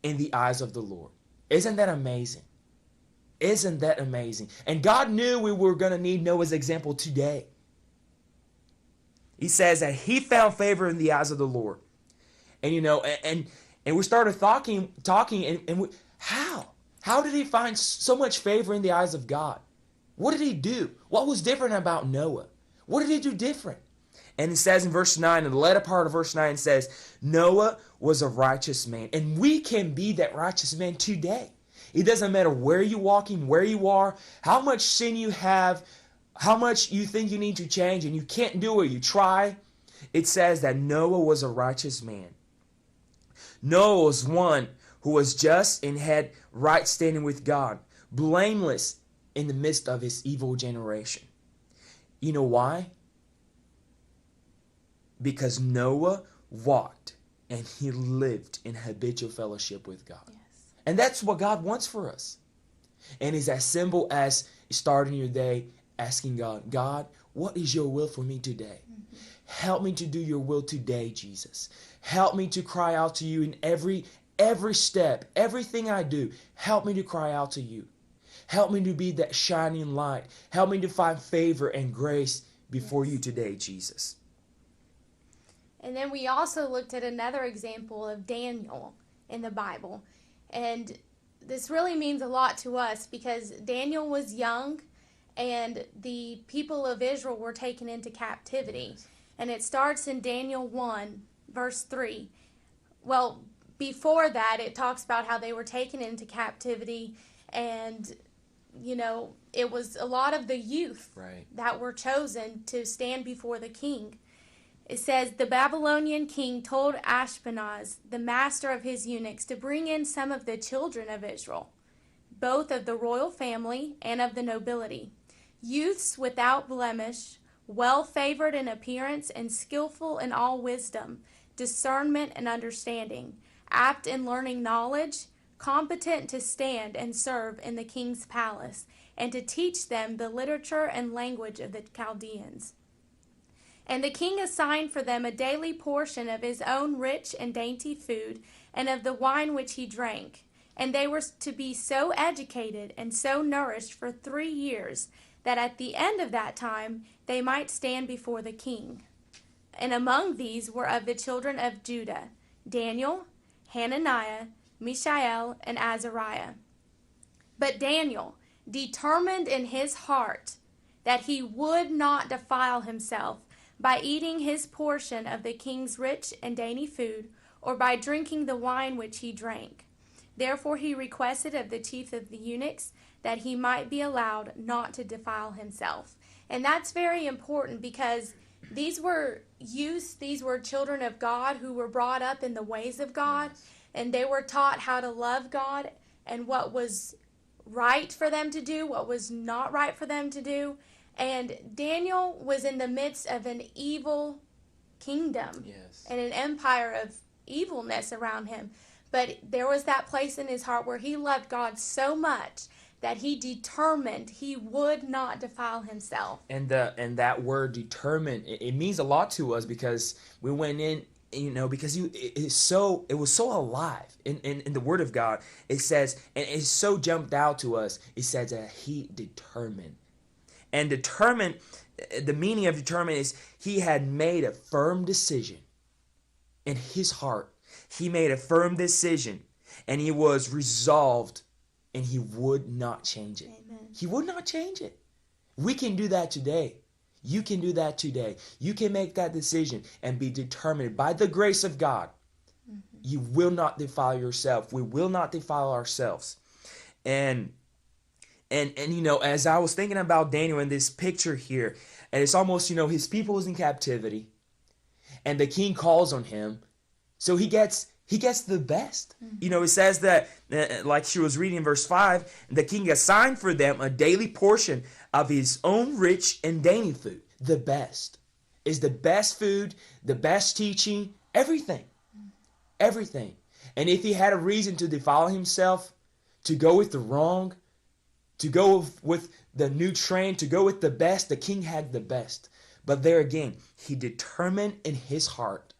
in the eyes of the Lord. Isn't that amazing? Isn't that amazing? And God knew we were going to need Noah's example today. He says that he found favor in the eyes of the Lord. And you know, and we started talking, and how did he find so much favor in the eyes of God? What did he do? What was different about Noah? What did he do different? And it says in verse 9, in the latter part of verse 9 says, Noah was a righteous man. And we can be that righteous man today. It doesn't matter where you're walking, where you are, how much sin you have, how much you think you need to change and you can't do it, you try. It says that Noah was a righteous man. Noah was one who was just and had right standing with God, blameless in the midst of his evil generation. You know why? Because Noah walked and he lived in habitual fellowship with God. Yes. And that's what God wants for us. And it's as simple as starting your day asking God, God, what is your will for me today? Mm-hmm. Help me to do your will today, Jesus. Help me to cry out to you in every step, everything I do. Help me to cry out to you. Help me to be that shining light. Help me to find favor and grace before you today, Jesus. And then we also looked at another example of Daniel in the Bible. And this really means a lot to us because Daniel was young and the people of Israel were taken into captivity. Yes. And it starts in Daniel 1, verse 3. Well, before that, it talks about how they were taken into captivity and, you know, it was a lot of the youth that were chosen to stand before the king. It says, the Babylonian king told Ashpenaz, the master of his eunuchs, to bring in some of the children of Israel, both of the royal family and of the nobility, youths without blemish, well-favored in appearance and skillful in all wisdom, discernment and understanding, apt in learning knowledge, competent to stand and serve in the king's palace, and to teach them the literature and language of the Chaldeans. And the king assigned for them a daily portion of his own rich and dainty food, and of the wine which he drank. And they were to be so educated and so nourished for 3 years, that at the end of that time they might stand before the king. And among these were of the children of Judah, Daniel, Hananiah, Mishael, and Azariah. But Daniel, determined in his heart that he would not defile himself by eating his portion of the king's rich and dainty food, or by drinking the wine which he drank. Therefore he requested of the chief of the eunuchs that he might be allowed not to defile himself. And that's very important because these were youths, these were children of God who were brought up in the ways of God, and they were taught how to love God and what was right for them to do, what was not right for them to do. And Daniel was in the midst of an evil kingdom and an empire of evilness around him. But there was that place in his heart where he loved God so much that he determined he would not defile himself. And that word determined, it means a lot to us because we went in, you know, because it was so alive in the Word of God. It says, and it's so jumped out to us, it says that he determined. And determined, the meaning of determined is he had made a firm decision in his heart. He made a firm decision. and he was resolved, and he would not change it. Amen. He would not change it. We can do that today. You can do that today. You can make that decision and be determined by the grace of God. You will not defile yourself. We will not defile ourselves. And you know, as I was thinking about Daniel in this picture here, and it's almost, you know, his people was in captivity, and the king calls on him, so he gets the best. You know, it says that, like she was reading in verse 5, the king assigned for them a daily portion of his own rich and dainty food. The best is the best food, the best teaching, everything. Everything. And if he had a reason to defile himself, to go with the wrong, to go with the new train, to go with the best, the king had the best. But there again, he determined in his heart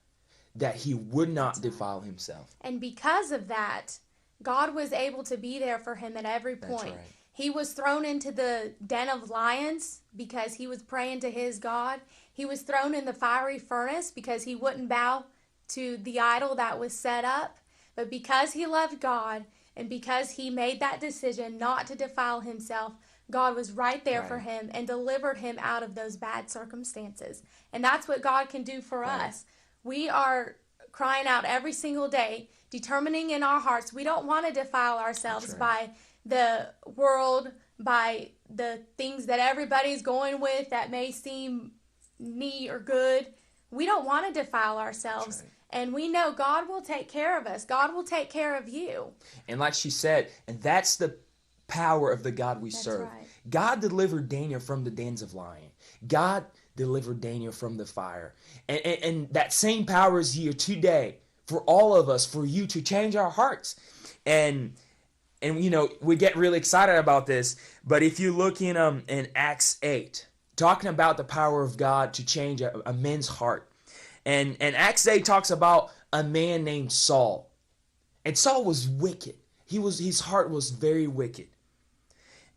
that he would not defile himself. And because of that, God was able to be there for him at every point. That's right. He was thrown into the den of lions because he was praying to his God. He was thrown in the fiery furnace because he wouldn't bow to the idol that was set up. But because he loved God and because he made that decision not to defile himself, God was right there for him and delivered him out of those bad circumstances. And that's what God can do for us. We are crying out every single day, determining in our hearts we don't want to defile ourselves by the world, by the things that everybody's going with that may seem neat or good. We don't want to defile ourselves. And we know God will take care of us. God will take care of you. And like she said, and that's the power of the God we serve. Right. God delivered Daniel from the dens of lion. God delivered Daniel from the fire. And that same power is here today for all of us, for you to change our hearts. And you know, we get really excited about this, but if you look in Acts 8, talking about the power of God to change a man's heart. And Acts 8 talks about a man named Saul. And Saul was wicked. His heart was very wicked.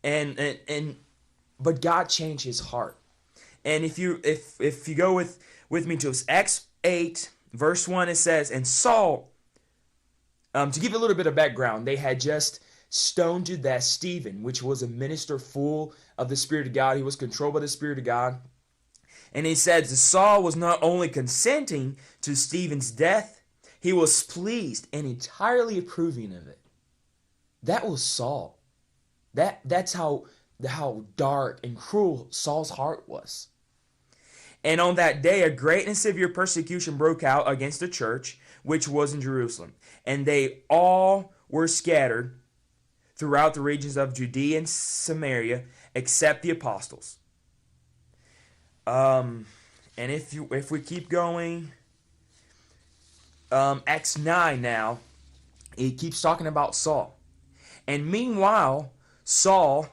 But God changed his heart. And if you go with me to Acts 8, verse 1, it says, and Saul, to give a little bit of background, they had just stoned to death Stephen, which was a minister full of the Spirit of God. He was controlled by the Spirit of God. And he says Saul was not only consenting to Stephen's death, he was pleased and entirely approving of it. That was Saul. That's how dark and cruel Saul's heart was. And on that day, a great and severe persecution broke out against the church, which was in Jerusalem. And they all were scattered throughout the regions of Judea and Samaria, except the apostles. And if we keep going, Acts 9 now, it keeps talking about Saul. And meanwhile, Saul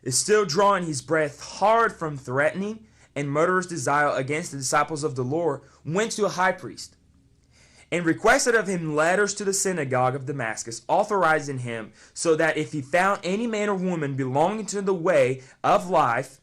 is still drawing his breath hard from threatening and murderous desire against the disciples of the Lord, went to a high priest and requested of him letters to the synagogue of Damascus, authorizing him so that if he found any man or woman belonging to the way of life,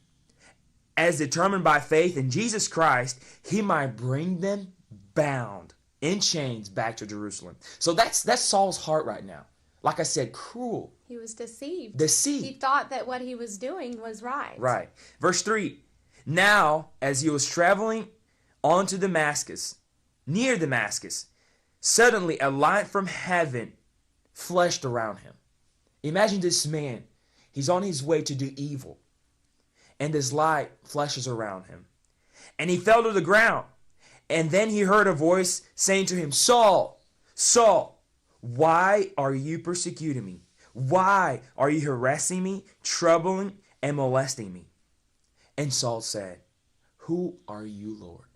as determined by faith in Jesus Christ, he might bring them bound in chains back to Jerusalem. So that's Saul's heart right now. Like I said, cruel. He was deceived. Deceived. He thought that what he was doing was right. Right. Verse 3. Now, as he was traveling on to Damascus, near Damascus, suddenly a light from heaven flashed around him. Imagine this man. He's on his way to do evil. And this light flashes around him. And he fell to the ground. And then he heard a voice saying to him, Saul, Saul, why are you persecuting me? Why are you harassing me, troubling and molesting me? And Saul said, who are you, Lord?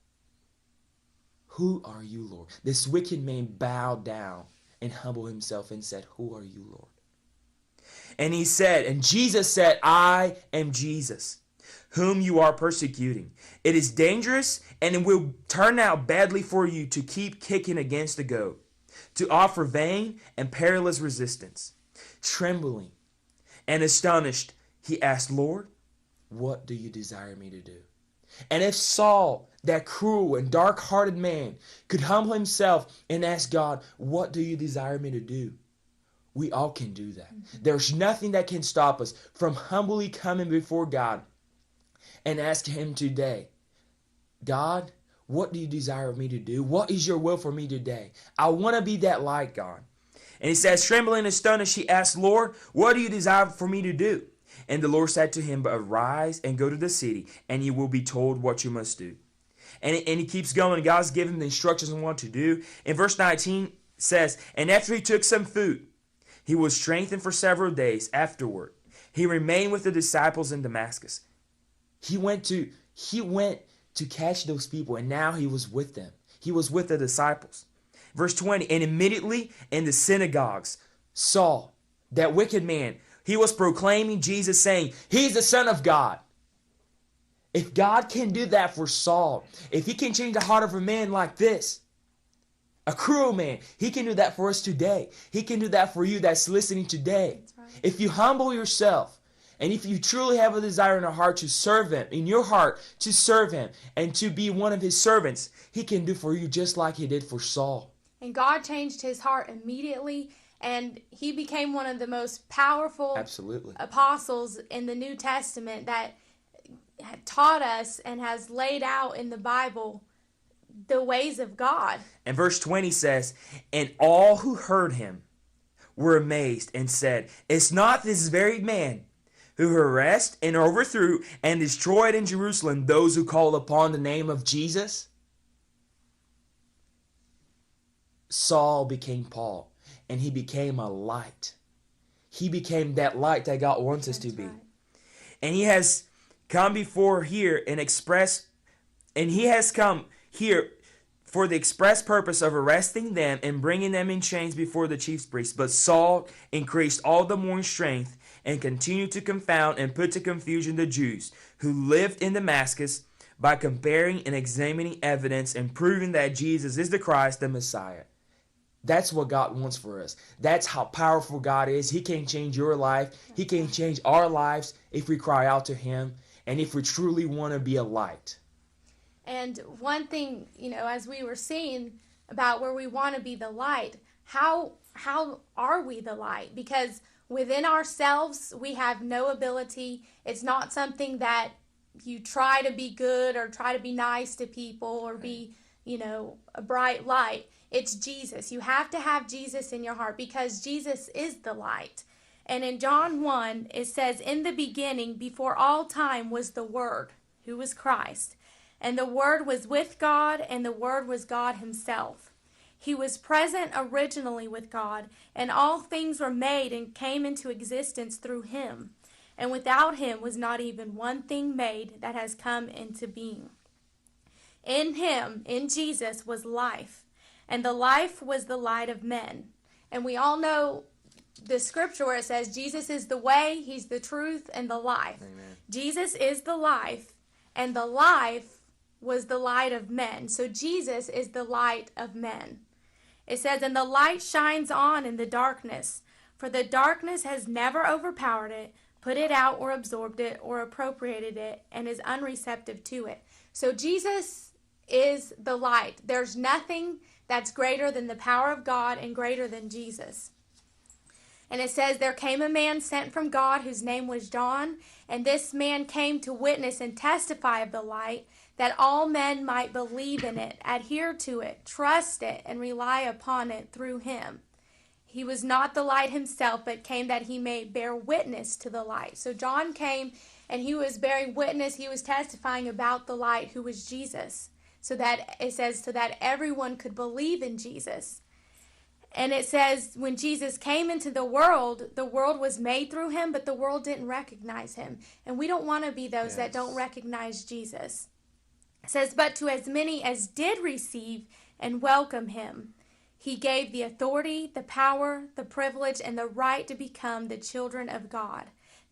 Who are you, Lord? This wicked man bowed down and humbled himself and said, who are you, Lord? And he said, and Jesus said, I am Jesus, whom you are persecuting. It is dangerous and it will turn out badly for you to keep kicking against the goad, to offer vain and perilous resistance. Trembling and astonished, he asked, Lord, what do you desire me to do? And if Saul, that cruel and dark-hearted man, could humble himself and ask God, what do you desire me to do? we all can do that. There's nothing that can stop us from humbly coming before God and asking Him today, God, what do you desire me to do? What is your will for me today? I want to be that light, God. And he says, trembling and astonished, she asked, Lord, what do you desire for me to do? And the Lord said to him, arise and go to the city, and you will be told what you must do. And he keeps going. God's giving him the instructions on what to do. In verse 19 says, and after he took some food, he was strengthened for several days. Afterward, he remained with the disciples in Damascus. He went to catch those people, and now he was with them. He was with the disciples. Verse 20, and immediately in the synagogues, Saul, that wicked man, he was proclaiming Jesus, saying, he's the Son of God. If God can do that for Saul, if he can change the heart of a man like this, a cruel man, he can do that for us today. He can do that for you that's listening today. Right. If you humble yourself, and if you truly have a desire in your heart to serve Him, in your heart to serve Him, and to be one of His servants, He can do for you just like He did for Saul. And God changed his heart immediately, and he became one of the most powerful apostles in the New Testament that taught us and has laid out in the Bible the ways of God. And verse 20 says, and all who heard him were amazed and said, is not this very man who harassed and overthrew and destroyed in Jerusalem those who call upon the name of Jesus? Saul became Paul, and he became a light. He became that light that God wants us to be. And he has come before here and he has come here for the express purpose of arresting them and bringing them in chains before the chief priests. But Saul increased all the more in strength and continued to confound and put to confusion the Jews who lived in Damascus by comparing and examining evidence and proving that Jesus is the Christ, the Messiah. That's what God wants for us. That's how powerful God is. He can change your life. He can change our lives if we cry out to Him and if we truly want to be a light. And one thing, as we were seeing about where we want to be the light, how are we the light? Because within ourselves, we have no ability. It's not something that you try to be good or try to be nice to people or be, a bright light. It's Jesus. You have to have Jesus in your heart because Jesus is the light. And in John 1, it says, in the beginning, before all time, was the Word, who was Christ. And the Word was with God, and the Word was God Himself. He was present originally with God, and all things were made and came into existence through Him. And without Him was not even one thing made that has come into being. In Him, in Jesus, was life, and the life was the light of men. And we all know the scripture where it says Jesus is the way, He's the truth, and the life. Amen. Jesus is the life, and the life was the light of men. So Jesus is the light of men. It says, and the light shines on in the darkness, for the darkness has never overpowered it, put it out or absorbed it or appropriated it, and is unreceptive to it. So Jesus is the light. There's nothing that's greater than the power of God and greater than Jesus. And it says, there came a man sent from God whose name was John, and this man came to witness and testify of the light, that all men might believe in it, adhere to it, trust it, and rely upon it through him. He was not the light himself, but came that he may bear witness to the light. So John came, and he was bearing witness, he was testifying about the light, who was Jesus. So that, it says, so that everyone could believe in Jesus. And it says, when Jesus came into the world was made through him, but the world didn't recognize him. And we don't want to be those that don't recognize Jesus. It says, but to as many as did receive and welcome him, he gave the authority, the power, the privilege, and the right to become the children of God.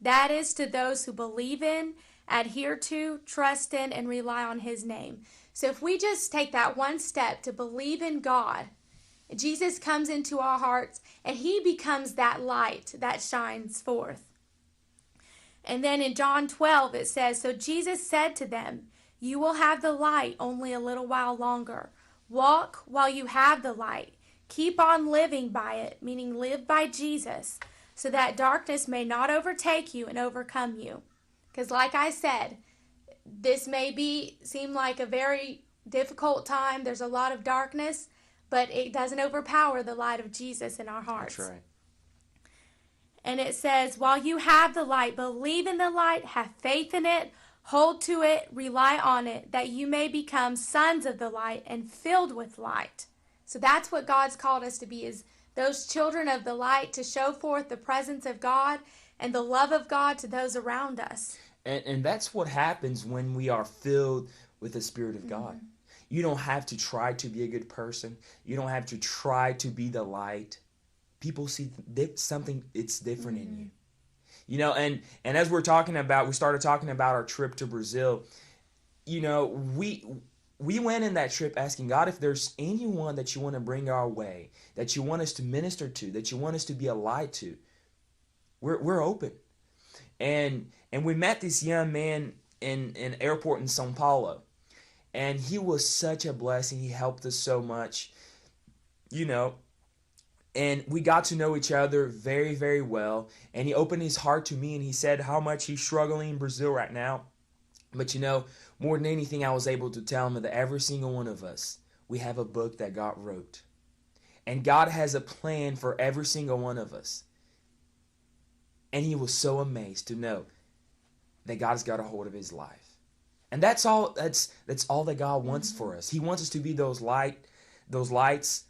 That is to those who believe in, adhere to, trust in, and rely on his name. So if we just take that one step to believe in God, Jesus comes into our hearts and he becomes that light that shines forth. And then in John 12 it says, so Jesus said to them, you will have the light only a little while longer. Walk while you have the light. Keep on living by it, meaning live by Jesus, so that darkness may not overtake you and overcome you. Because like I said, this may seem like a very difficult time. There's a lot of darkness, but it doesn't overpower the light of Jesus in our hearts. That's right. And it says, while you have the light, believe in the light, have faith in it, hold to it, rely on it, that you may become sons of the light and filled with light. So that's what God's called us to be, is those children of the light, to show forth the presence of God and the love of God to those around us. And that's what happens when we are filled with the Spirit of God. Mm-hmm. You don't have to try to be a good person. You don't have to try to be the light. People see something, it's different in you. You know, and as we started talking about our trip to Brazil, you know, we went in that trip asking God, if there's anyone that you want to bring our way, that you want us to minister to, that you want us to be a light to, we're open. And we met this young man in an airport in São Paulo. And he was such a blessing. He helped us so much, you know. And we got to know each other very, very well. And he opened his heart to me, and he said how much he's struggling in Brazil right now. But, you know, more than anything, I was able to tell him that every single one of us, we have a book that God wrote. And God has a plan for every single one of us. And he was so amazed to know that God's got a hold of his life. And that's all that God wants for us. He wants us to be those lights.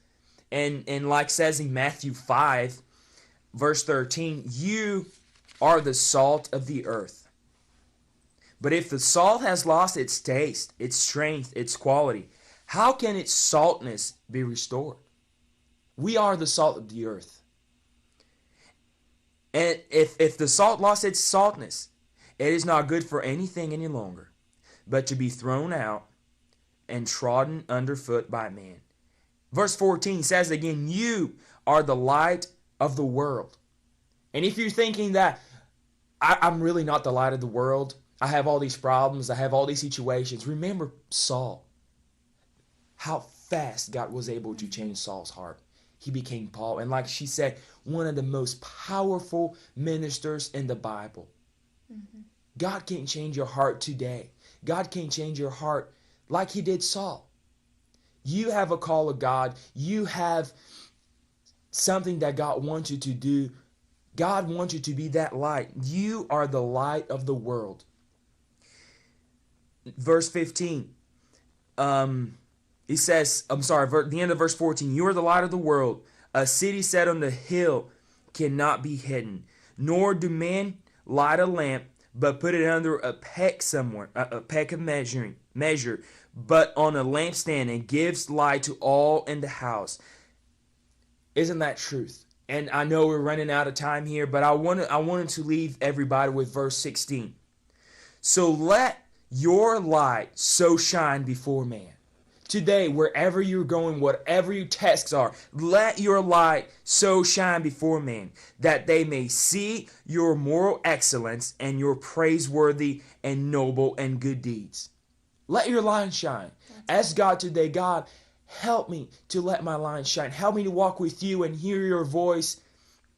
And like says in Matthew 5, verse 13, you are the salt of the earth. But if the salt has lost its taste, its strength, its quality, how can its saltness be restored? We are the salt of the earth. And if the salt lost its saltness, it is not good for anything any longer, but to be thrown out and trodden underfoot by man. Verse 14 says again, you are the light of the world. And if you're thinking that I'm really not the light of the world, I have all these problems, I have all these situations, remember Saul. How fast God was able to change Saul's heart. He became Paul. And like she said, one of the most powerful ministers in the Bible. Mm-hmm. God can change your heart today. God can change your heart like he did Saul. You have a call of God. You have something that God wants you to do. God wants you to be that light. You are the light of the world. Verse 15. He says, the end of verse 14. You are the light of the world. A city set on the hill cannot be hidden. Nor do men light a lamp, but put it under a peck somewhere, a peck of measure, but on a lampstand, and gives light to all in the house. Isn't that truth? And I know we're running out of time here, but I wanted to leave everybody with verse 16. So let your light so shine before man. Today, wherever you're going, whatever your tasks are, let your light so shine before men, that they may see your moral excellence and your praiseworthy and noble and good deeds. Let your light shine. Ask God today, God, help me to let my light shine. Help me to walk with you and hear your voice.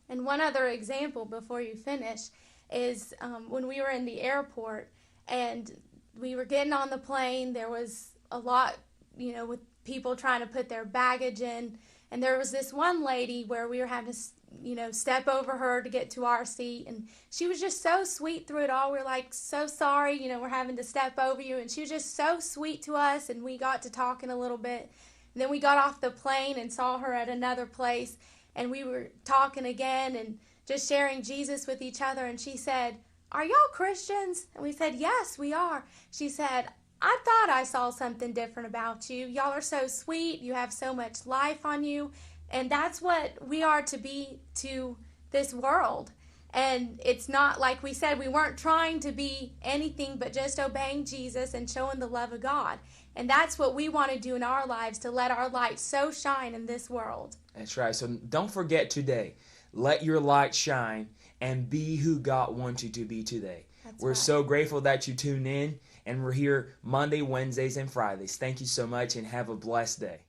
And one other example before you finish is when we were in the airport and we were getting on the plane, there was a lot, with people trying to put their baggage in. And there was this one lady where we were having to, step over her to get to our seat. And she was just so sweet through it all. We were like, so sorry, we're having to step over you. And she was just so sweet to us. And we got to talking a little bit. And then we got off the plane and saw her at another place. And we were talking again and just sharing Jesus with each other. And she said, are y'all Christians? And we said, yes, we are. She said, I thought I saw something different about you. Y'all are so sweet. You have so much life on you. And that's what we are to be to this world. And it's not, like we said, we weren't trying to be anything but just obeying Jesus and showing the love of God. And that's what we want to do in our lives, to let our light so shine in this world. That's right. So don't forget today, let your light shine and be who God wants you to be today. We're so grateful that you tune in, and we're here Monday, Wednesdays, and Fridays. Thank you so much, and have a blessed day.